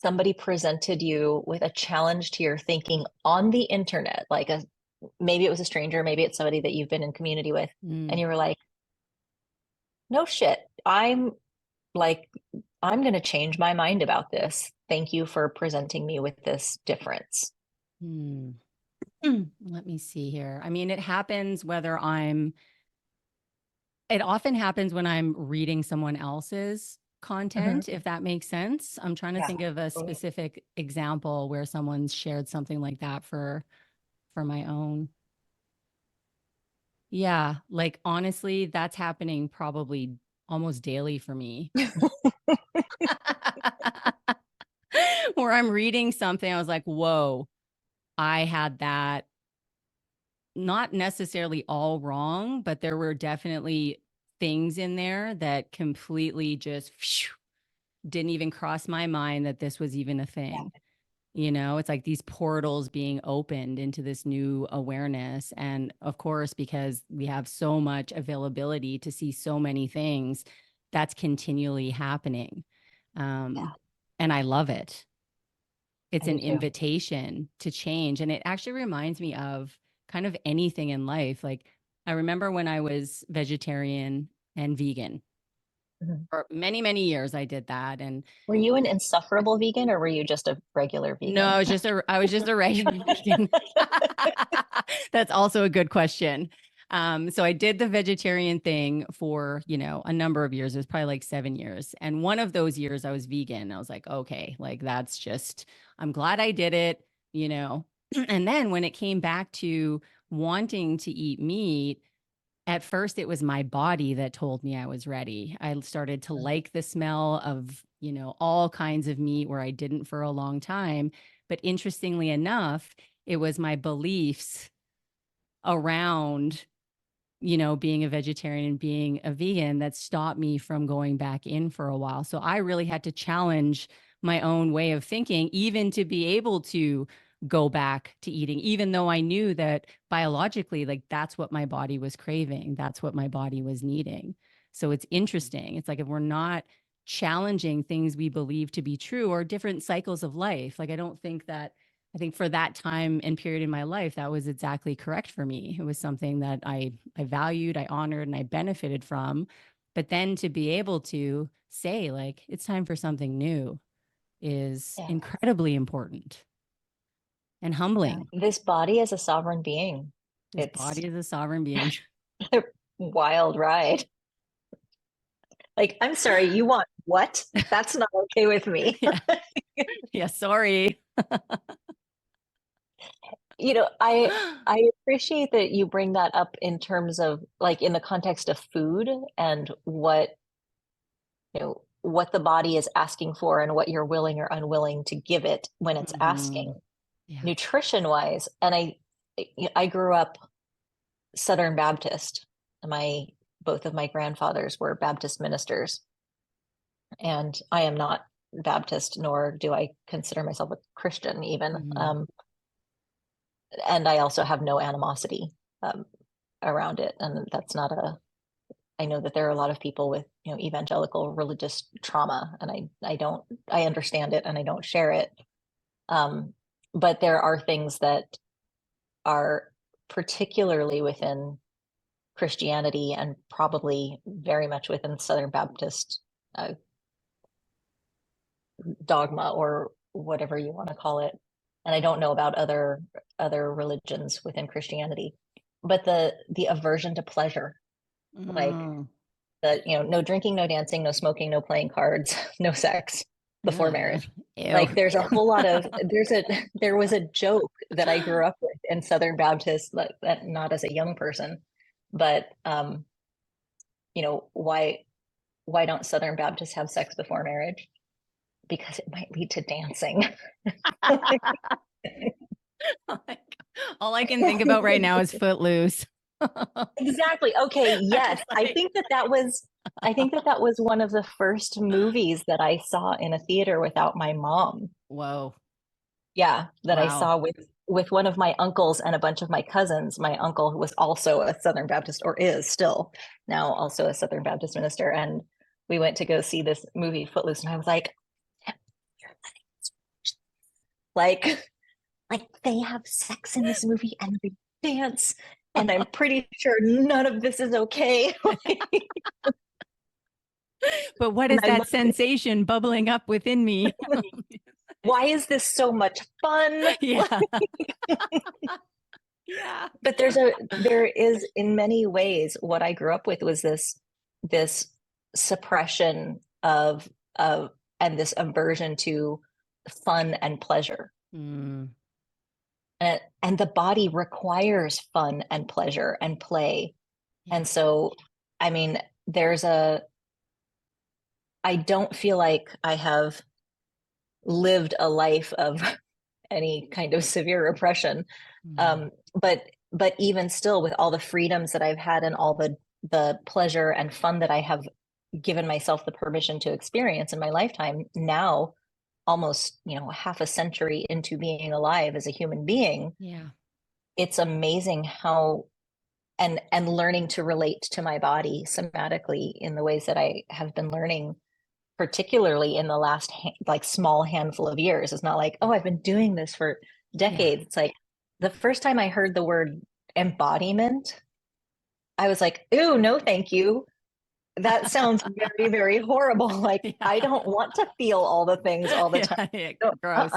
somebody presented you with a challenge to your thinking on the internet, like maybe it was a stranger, maybe it's somebody that you've been in community with, and Mm, you were like, no shit, like, I'm going to change my mind about this. Thank you for presenting me with this difference. mm. Let me see here. I mean, it often happens when I'm reading someone else's Mhm. content, if that makes sense. I'm trying to Yeah. think of a Totally. specific example where someone's shared something like that for my own. Yeah, like honestly, that's happening probably almost daily for me. Where I'm reading something, I was like, whoa, I had that not necessarily all wrong, but there were definitely things in there that completely just didn't even cross my mind that this was even a Yeah. thing. You know, it's like these portals being opened into this new awareness. And of course, because we have so much availability to see so many things, that's continually happening. Yeah, And I love it. It's I do an too. invitation to change. And it actually reminds me of kind of anything in life. Like, I remember when I was vegetarian and vegan Mhm. for many, many years, I did that. And Were you an insufferable vegan or were you just a regular no, vegan? I was just a regular vegan. That's also a good question. So I did the vegetarian thing for, you know, a number of years. It was probably like 7 years. And one of those years I was vegan. I was like, okay, like that's just, I'm glad I did it, you know. And then when it came back to wanting to eat meat, at first it was my body that told me I was ready. I started to like the smell of, you know, all kinds of meat where I didn't for a long time. But interestingly enough, it was my beliefs around, you know, being a vegetarian and being a vegan that stopped me from going back in for a while. So I really had to challenge my own way of thinking, even to be able to go back to eating, even though I knew that biologically, like that's what my body was craving, that's what my body was needing. So it's interesting. It's like if we're not challenging things we believe to be true or different cycles of life, like I think for that time and period in my life, that was exactly correct for me. It was something that I valued, I honored, and I benefited from. But then to be able to say, like, it's time for something new is Yeah. incredibly important and Yeah. humbling. This body is a sovereign being. This It's body is a sovereign being. a wild ride. Like, I'm sorry, you want what? That's not okay with me. Yeah. Yeah. Sorry. You know, I appreciate that you bring that up in terms of like in the context of food and what, you know, what the body is asking for and what you're willing or unwilling to give it when it's Mhm. asking Yeah. nutrition wise. And I grew up Southern Baptist. My both of my grandfathers were Baptist ministers, and I am not Baptist, nor do I consider myself a Christian even. Mhm. And I also have no animosity um, around it. And that's not a. I know that there are a lot of people with evangelical religious trauma, and I don't. I understand it, and I don't share it. Um, but there are things that are particularly within Christianity and probably very much within Southern Baptist uh, dogma or whatever you want to call it. And I don't know about other religions within Christianity, but the aversion to pleasure, like Mm. the no drinking, no dancing, no smoking, no playing cards, no sex before Ugh. marriage. Ew. Like there's a whole lot of there was a joke that I grew up with in Southern Baptist, like that not as a young person, but why don't Southern Baptists have sex before marriage? Because it might lead to dancing. All I can think about right now is Footloose. Exactly. Okay. Yes. Like, I think that was one of the first movies that I saw in a theater without my mom. whoa. Yeah. That I Wow. saw with one of my uncles and a bunch of my cousins. My uncle, who was also a Southern Baptist or is still now also a Southern Baptist minister. And we went to go see this movie, Footloose. And I was like, like they have sex in this movie and they dance. And I'm pretty sure none of this is okay. But what And is I that loved it. sensation bubbling up within me? Why is this so much fun? Yeah. Yeah. But there is in many ways what I grew up with was this suppression of and this aversion to fun and pleasure. Mm, And the body requires fun and pleasure and play. yeah. And so, I mean, I don't feel like I have lived a life of any kind of severe repression. Mm, Um, but even still, with all the freedoms that I've had and all the pleasure and fun that I have given myself the permission to experience in my lifetime, now almost, half a century into being alive as a human being, Yeah. it's amazing how, and learning to relate to my body somatically in the ways that I have been learning, particularly in the last like small handful of years. It's not like, oh, I've been doing this for Yeah. decades. It's like the first time I heard the word embodiment, I was like, ooh, no, thank you. That sounds very, very horrible. Like, Yeah. I don't want to feel all the things all the time. Yeah, No, gross.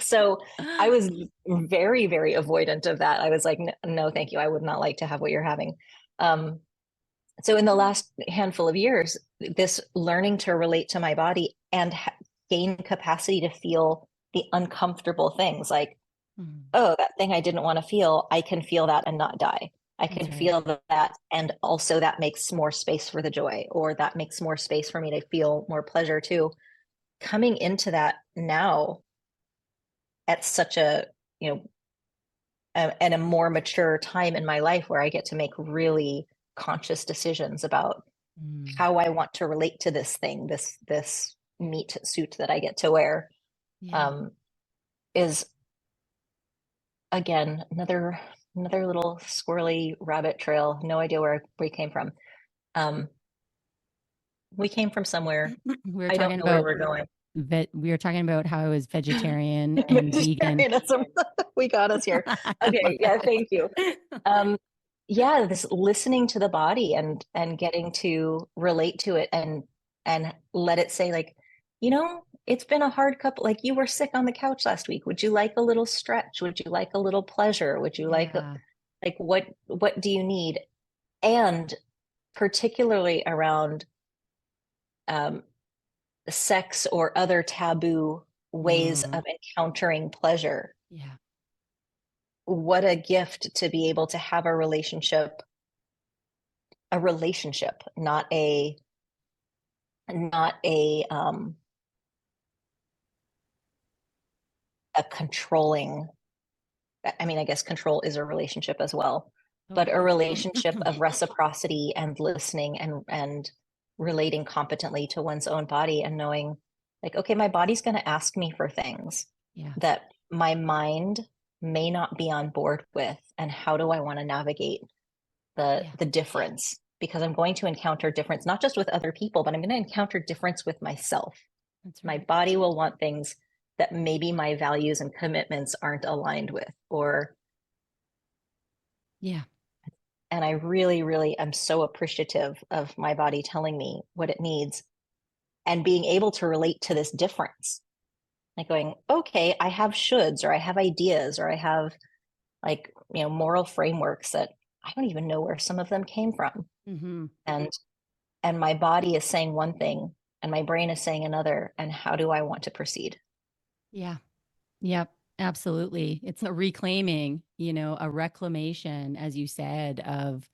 So I was very, very avoidant of that. I was like, no, thank you. I would not like to have what you're having. So in the last handful of years, this learning to relate to my body and gain capacity to feel the uncomfortable things, like, Mm, oh, that thing I didn't want to feel, I can feel that and not die. I that's can right. feel that. And also that makes more space for the joy, or that makes more space for me to feel more pleasure too. Coming into that now at such a, you know, and a more mature time in my life where I get to make really conscious decisions about Mm, how I want to relate to this thing, this meat suit that I get to wear, yeah. um, is again another little squirrely rabbit trail. No idea where we came from. Um, we came from somewhere. We were I don't talking know where about we're going. we were talking about how I was vegetarian and vegan. Vegetarianism. We got us here. I love Okay, yeah, thank you. it. Yeah, this listening to the body and getting to relate to it and let it say, like, it's been a hard couple, like, you were sick on the couch last week. Would you like a little stretch? Would you like a little pleasure? Would you Yeah. like what do you need? And particularly around um sex or other taboo ways Mm, of encountering pleasure. yeah. What a gift to be able to have a relationship, not a controlling. I mean, I guess control is a relationship as well, but a Totally. relationship of reciprocity and listening and relating competently to one's own body and knowing, like, okay, my body's going to ask me for things Yeah. that my mind may not be on board with, and how do I want to navigate Yeah. the difference, because I'm going to encounter difference not just with other people, but I'm going to encounter difference with myself. That's My right. body will want things that maybe my values and commitments aren't aligned with, or Yeah. and I really, really am so appreciative of my body telling me what it needs and being able to relate to this difference. Like going, okay, I have shoulds, or I have ideas, or I have, like, moral frameworks that I don't even know where some of them came from. Hmm. And my body is saying one thing and my brain is saying another. And how do I want to proceed? Yeah. Yep. Absolutely. It's a reclaiming, a reclamation, as you said, of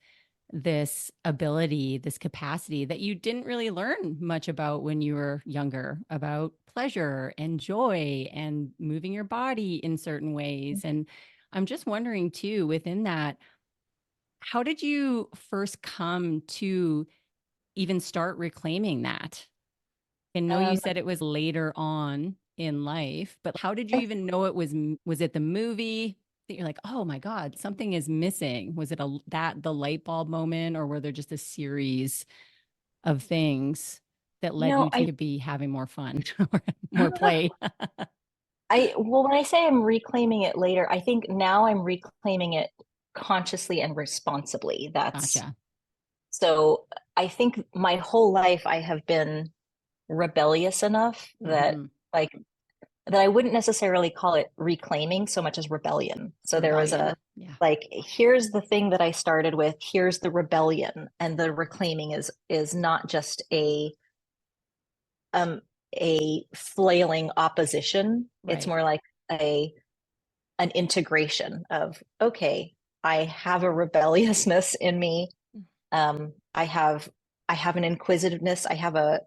this ability, this capacity that you didn't really learn much about when you were younger, about pleasure and joy and moving your body in certain ways. And I'm just wondering too, within that, how did you first come to even start reclaiming that? I know you Um, said it was later on in life, but how did you even know it was it the movie that you're like, "Oh my God, something is missing"? Was it the light bulb moment, or were there just a series of things that you led know, you to be having more fun or more play? well, when I say I'm reclaiming it later, I think now I'm reclaiming it consciously and responsibly. That's Gotcha. so I think my whole life I have been rebellious enough that, Hmm. like, that I wouldn't necessarily call it reclaiming so much as rebellion. So there was Rebellion. a, Yeah. like, here's the thing that I started with, here's the rebellion, and the reclaiming is not just um a flailing opposition. It's Right. more like a an integration of, okay, I have a rebelliousness in me. Um, I have I have an inquisitiveness. I have a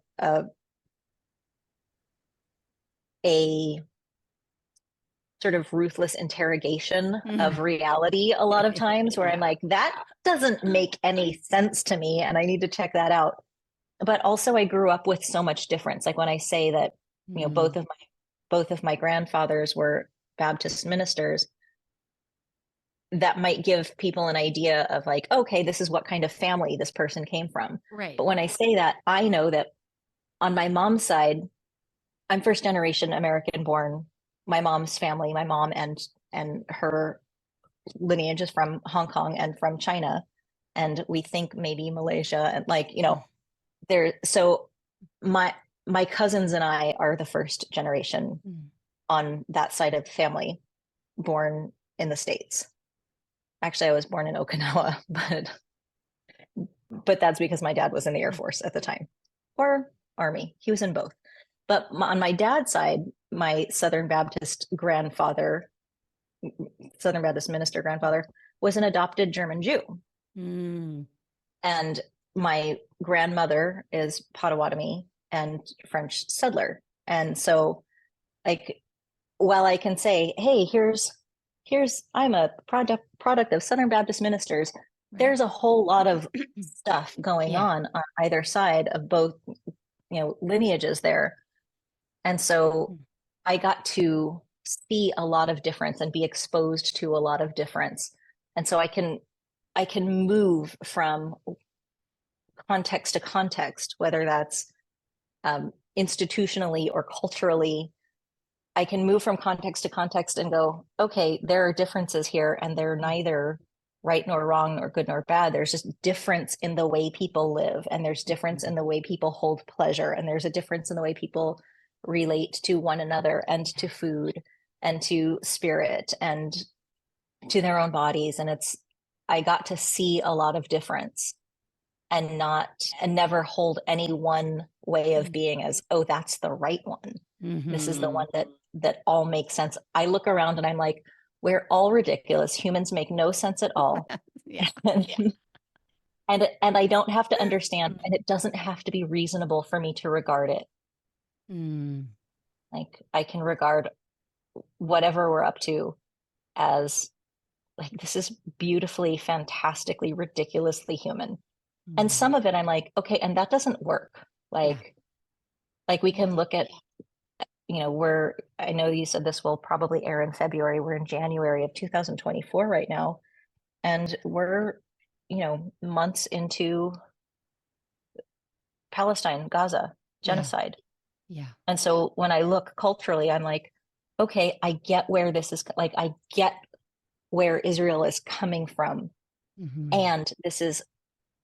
sort of ruthless interrogation of reality a lot of times, where I'm Yeah. like, that doesn't make any sense to me and I need to check that out. But also I grew up with so much difference. Like when I say that you know, Mm. both of my grandfathers were Baptist ministers. That might give people an idea of like, okay, this is what kind of family this person came from. Right. But when I say that, I know that on my mom's side, I'm first generation American born. My mom's family, my mom and her lineage is from Hong Kong and from China. And we think maybe Malaysia and like, you know, there so my my cousins and I are the first generation Mm. on that side of the family born in the States. Actually, I was born in Okinawa, but that's because my dad was in the Air Force at the time, or Army. He was in both. But on my dad's side, my Southern Baptist grandfather, Southern Baptist minister grandfather, was an adopted German Jew. Mm. And my grandmother is Potawatomi and French settler. And so, like, while I can say, hey, here's I'm a product of Southern Baptist ministers, Right. there's a whole lot of stuff going Yeah. on either side of both, you know, lineages there. And so I got to see a lot of difference and be exposed to a lot of difference. And so I can move from context to context, whether that's institutionally or culturally. I can move from context to context and go, okay, there are differences here, and they're neither right nor wrong nor good nor bad. There's just difference in the way people live, and there's difference in the way people hold pleasure, and there's a difference in the way people relate to one another and to food and to spirit and to their own bodies. And I got to see a lot of difference and never hold any one way of being as, oh, that's the right one. Mm-hmm. This is the one that all makes sense. I look around and I'm like, we're all ridiculous. Humans make no sense at all. Yeah. And I don't have to understand, and it doesn't have to be reasonable for me to regard it. Mm. Like I can regard whatever we're up to as like, this is beautifully, fantastically, ridiculously human. And some of it I'm like, okay, and that doesn't work. Like we can look at, you know, I know you said this will probably air in February. We're in January of 2024 right now. And we're, you know, months into Palestine, Gaza, genocide. Yeah. And so when I look culturally, I'm like, okay, I get where this is, like, I get where Israel is coming from. Mm-hmm. And this is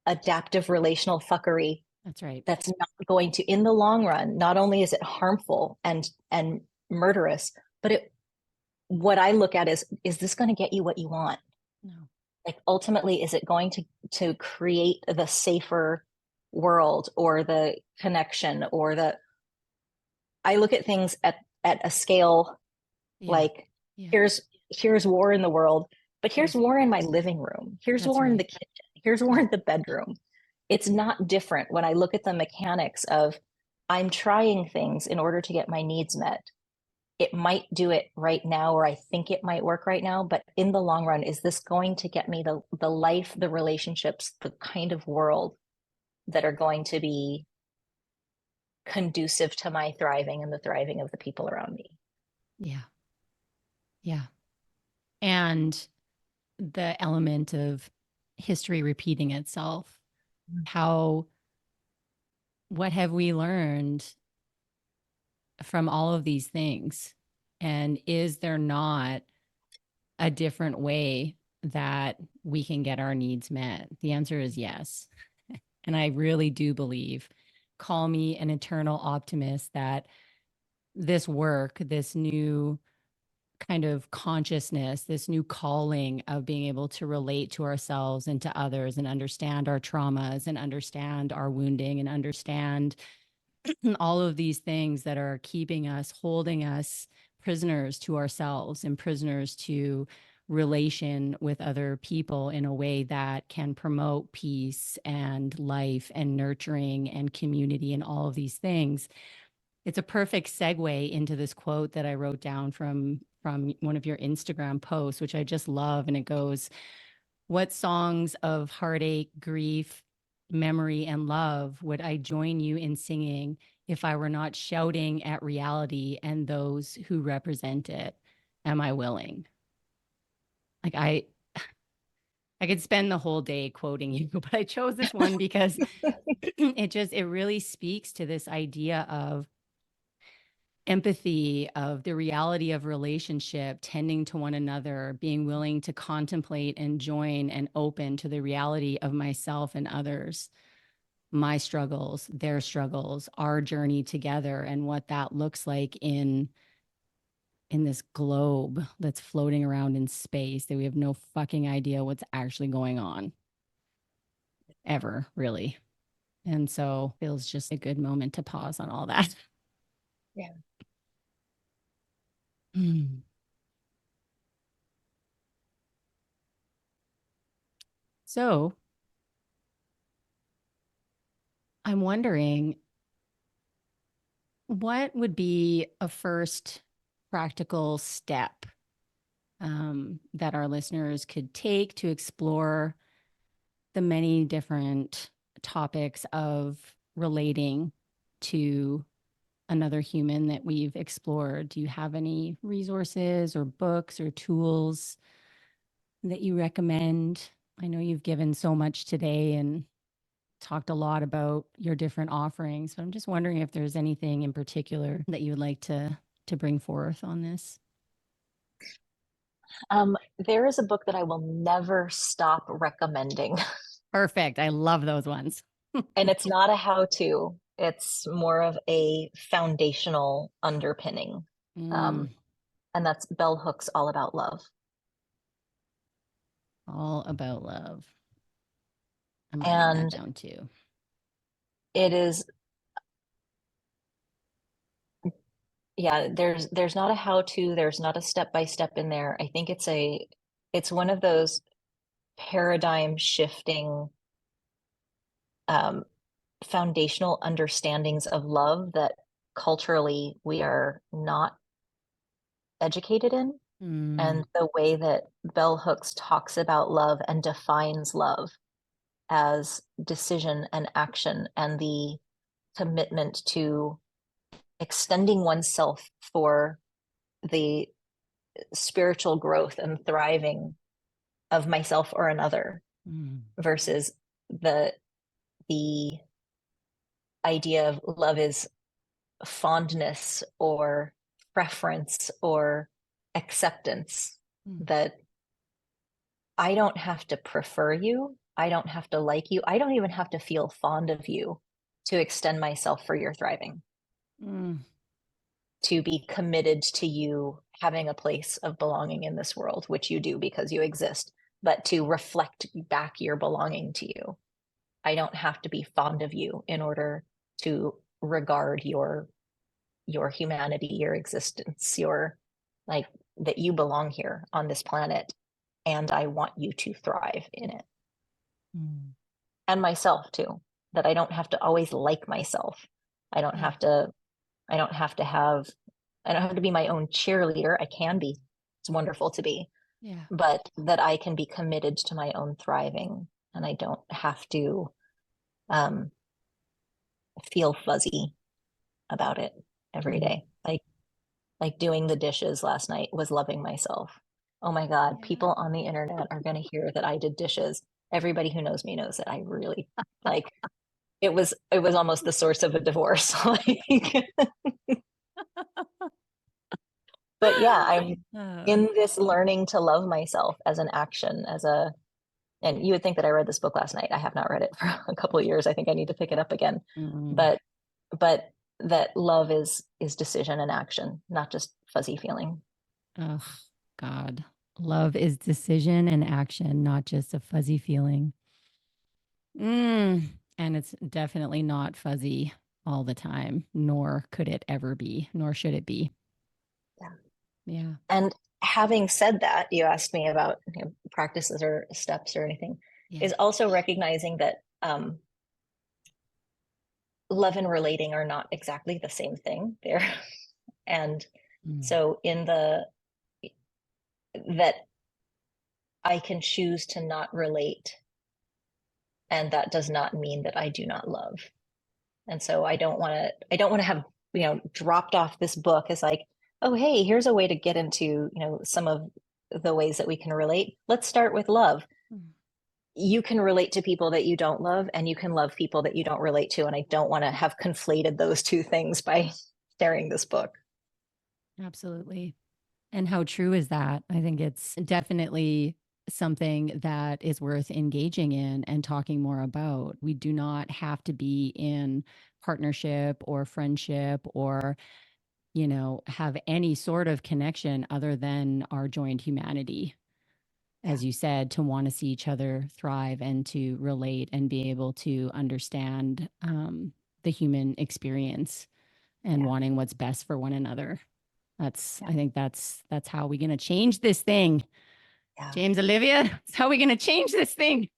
adaptive relational fuckery. That's right. That's not going to, in the long run, not only is it harmful and murderous, but what I look at is this going to get you what you want? No. Like ultimately, is it going to create the safer world or the connection or I look at things at a scale like here's war in the world, but here's war in my living room. Here's war in the kitchen. Here's war in the bedroom. It's not different when I look at the mechanics of I'm trying things in order to get my needs met. It might do it right now, or I think it might work right now, but in the long run, is this going to get me the life, the relationships, the kind of world that are going to be conducive to my thriving and the thriving of the people around me? Yeah. Yeah. And the element of history repeating itself, what have we learned from all of these things? And is there not a different way that we can get our needs met? The answer is yes. And I really do believe, call me an eternal optimist, that this work, this new kind of consciousness, this new calling of being able to relate to ourselves and to others and understand our traumas and understand our wounding and understand all of these things that are keeping us, holding us prisoners to ourselves and prisoners to relation with other people in a way that can promote peace and life and nurturing and community and all of these things. It's a perfect segue into this quote that I wrote down from one of your Instagram posts, which I just love. And it goes, "What songs of heartache, grief, memory, and love would I join you in singing if I were not shouting at reality and those who represent it? Am I willing? Like I could spend the whole day quoting you, but I chose this one because it really speaks to this idea of empathy, of the reality of relationship, tending to one another, being willing to contemplate and join and open to the reality of myself and others, my struggles, their struggles, our journey together, and what that looks like in this globe that's floating around in space that we have no fucking idea what's actually going on ever, really. And so it feels just a good moment to pause on all that. Yeah. So I'm wondering, what would be a first practical step that our listeners could take to explore the many different topics of relating to another human that we've explored? Do you have any resources or books or tools that you recommend? I know you've given so much today and talked a lot about your different offerings, but I'm just wondering if there's anything in particular that you would like to bring forth on this. There is a book that I will never stop recommending, Perfect. I love those ones. and it's not a how-to. It's more of a foundational underpinning. Mm, Um, and that's Bell Hooks' All About Love. all about love. I'm writing that And down too. it is, yeah, there's not a how-to, there's not a step-by-step in there. I think it's one of those paradigm shifting um, foundational understandings of love that culturally we are not educated in. Mm, And the way that Bell Hooks talks about love and defines love as decision and action and the commitment to extending oneself for the spiritual growth and thriving of myself or another mm, versus the idea of love is fondness or preference or acceptance, mm, that I don't have to prefer you, I don't have to like you, I don't even have to feel fond of you to extend myself for your thriving, mm, to be committed to you having a place of belonging in this world, which you do because you exist, but to reflect back your belonging to you. I don't have to be fond of you in order to regard your humanity, your existence, your like that you belong here on this planet and I want you to thrive in it. mm. And myself too, that I don't have to always like myself. I don't Yeah. have to I don't have to have I don't have to be my own cheerleader. I can be. It's wonderful to be, Yeah. but that I can be committed to my own thriving and I don't have to um, feel fuzzy about it every Mm. day. Like doing the dishes last night was loving myself. Oh my God, Yeah. people on the internet are going to hear that I did dishes. Everybody who knows me knows that I really like it was almost the source of a divorce. Like, but yeah, I'm Uh, in this learning to love myself as an action, as a and you would think that I read this book last night. I have not read it for a couple of years. I think I need to pick it up again. mm. But but that love is decision and action, not just fuzzy feeling. Oh, God. Love is decision and action, not just a fuzzy feeling. And it's definitely not fuzzy all the time, nor could it ever be, nor should it be. Yeah. Yeah. And having said that, you asked me about practices or steps or anything, Yeah. is also recognizing that love and relating are not exactly the same thing there. And Mm, so in the that I can choose to not relate, and that does not mean that I do not love. And so I don't want to have, dropped off this book as like, oh, hey, here's a way to get into, some of the ways that we can relate. Let's start with love. You can relate to people that you don't love, and you can love people that you don't relate to. And I don't want to have conflated those two things by sharing this book. Absolutely. And how true is that? I think it's definitely something that is worth engaging in and talking more about. We do not have to be in partnership or friendship or, have any sort of connection other than our joined humanity. As you said, to want to see each other thrive and to relate and be able to understand the human experience and wanting what's best for one another. I think that's how we're gonna change this thing. Yeah. James Olivia, that's how we're gonna change this thing.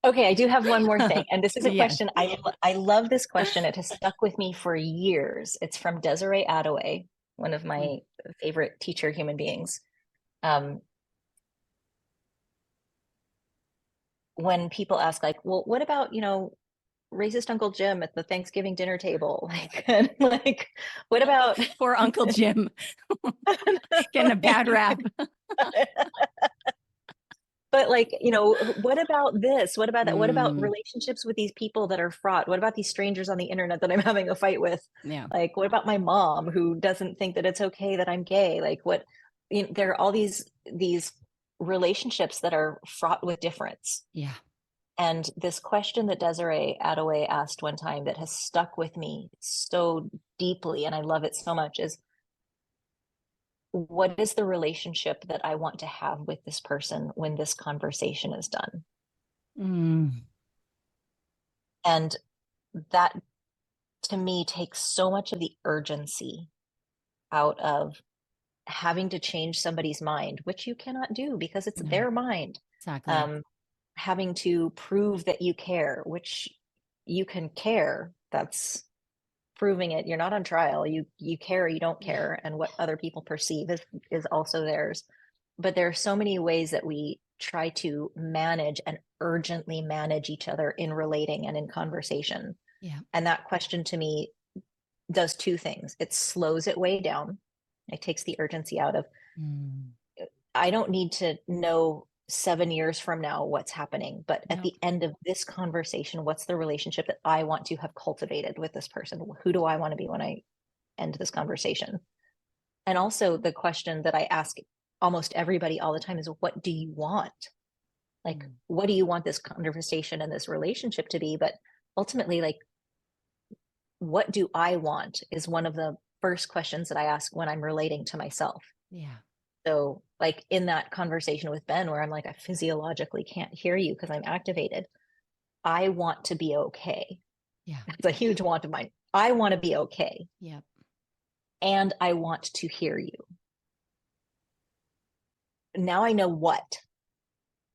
Okay, I do have one more thing, and this is a question. I love this question. It has stuck with me for years. It's from Desiree Adaway, one of my favorite teacher human beings. When people ask, like, well, what about, racist Uncle Jim at the Thanksgiving dinner table? Like, what about poor Uncle Jim getting a bad rap? But like, what about this? What about that? What about relationships with these people that are fraught? What about these strangers on the internet that I'm having a fight with? Yeah. Like, what about my mom who doesn't think that it's okay that I'm gay? Like, there are all these relationships that are fraught with difference. Yeah. And this question that Desiree Adaway asked one time that has stuck with me so deeply, and I love it so much, is what is the relationship that I want to have with this person when this conversation is done? And that, to me, takes so much of the urgency out of having to change somebody's mind, which you cannot do because it's their mind. Exactly. Having to prove that you care, which you can care. That's proving it. You're not on trial. You care, you don't care, and what other people perceive is also theirs. But there are so many ways that we try to manage and urgently manage each other in relating and in conversation. Yeah. And that question to me does two things. It slows it way down. It takes the urgency out of, I don't need to know 7 years from now what's happening, but at the end of this conversation, what's the relationship that I want to have cultivated with this person? Who do I want to be when I end this conversation? And also the question that I ask almost everybody all the time is, what do you want? Like, what do you want this conversation and this relationship to be? But ultimately, like, what do I want is one of the first questions that I ask when I'm relating to myself. Yeah. So like in that conversation with Ben, where I'm like, I physiologically can't hear you because I'm activated. I want to be okay. Yeah. It's a huge want of mine. I want to be okay. Yep. And I want to hear you. Now I know what.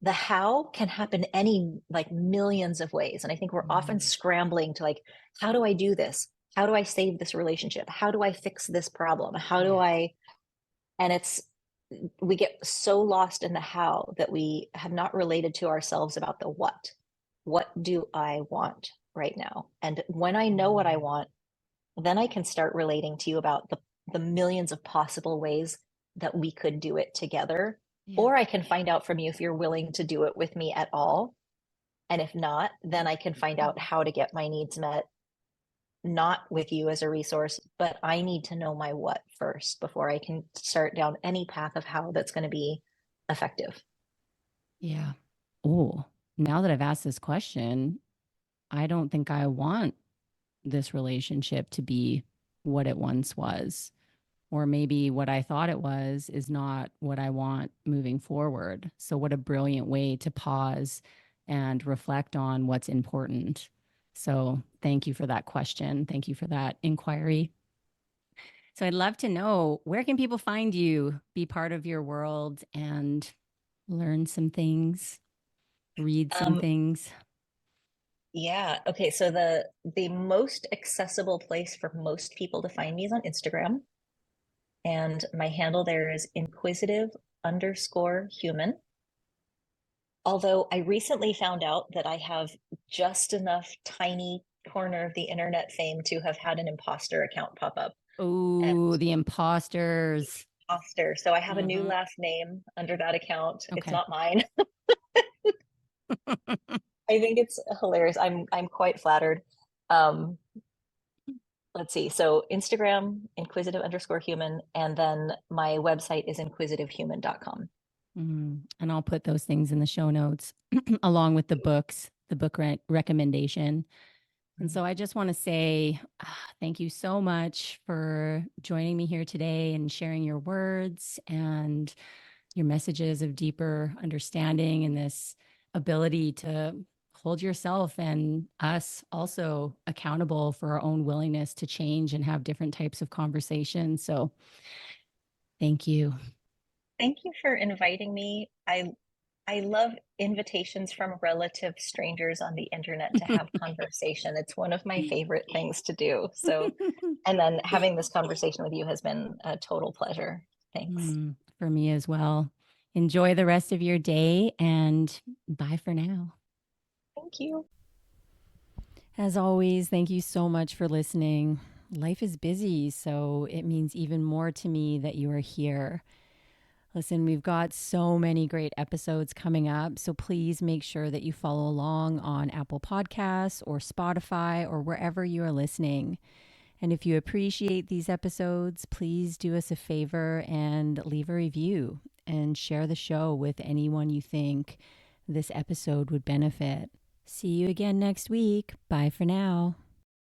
The how can happen any like millions of ways. And I think we're often scrambling to like, how do I do this? How do I save this relationship? How do I fix this problem? How do I, and we get so lost in the how that we have not related to ourselves about the what. What do I want right now? And when I know what I want, then I can start relating to you about the millions of possible ways that we could do it together. Or I can find out from you if you're willing to do it with me at all. And if not, then I can find out how to get my needs met, not with you as a resource, but I need to know my what first before I can start down any path of how that's going to be effective. Yeah. Oh, now that I've asked this question, I don't think I want this relationship to be what it once was. Or maybe what I thought it was is not what I want moving forward. So, what a brilliant way to pause and reflect on what's important. So, thank you for that question. Thank you for that inquiry. So, I'd love to know, where can people find you, be part of your world, and learn some things, read some things? Yeah. Okay. So the most accessible place for most people to find me is on Instagram. And my handle there is inquisitive_human. Although I recently found out that I have just enough tiny corner of the internet fame to have had an imposter account pop up. And Oh, the imposters. imposter. So I have a new Mhm. last name under that account. It's Okay. not mine. I think it's hilarious. I'm quite flattered. Um, let's see. So Instagram, inquisitive_human, and then my website is inquisitivehuman.com. And I'll put those things in the show notes along with the books, the book recommendation. And so I just want to say thank you so much for joining me here today and sharing your words and your messages of deeper understanding and this ability to hold yourself and us also accountable for our own willingness to change and have different types of conversations. So thank you. Thank you for inviting me. I love invitations from relative strangers on the internet to have conversation. It's one of my favorite things to do. So, and then having this conversation with you has been a total pleasure. Thanks. For me as well. Enjoy the rest of your day and bye for now. Thank you. As always, thank you so much for listening. Life is busy, so it means even more to me that you are here. Listen, we've got so many great episodes coming up, so please make sure that you follow along on Apple Podcasts or Spotify or wherever you are listening. And if you appreciate these episodes, please do us a favor and leave a review and share the show with anyone you think this episode would benefit. See you again next week. Bye for now.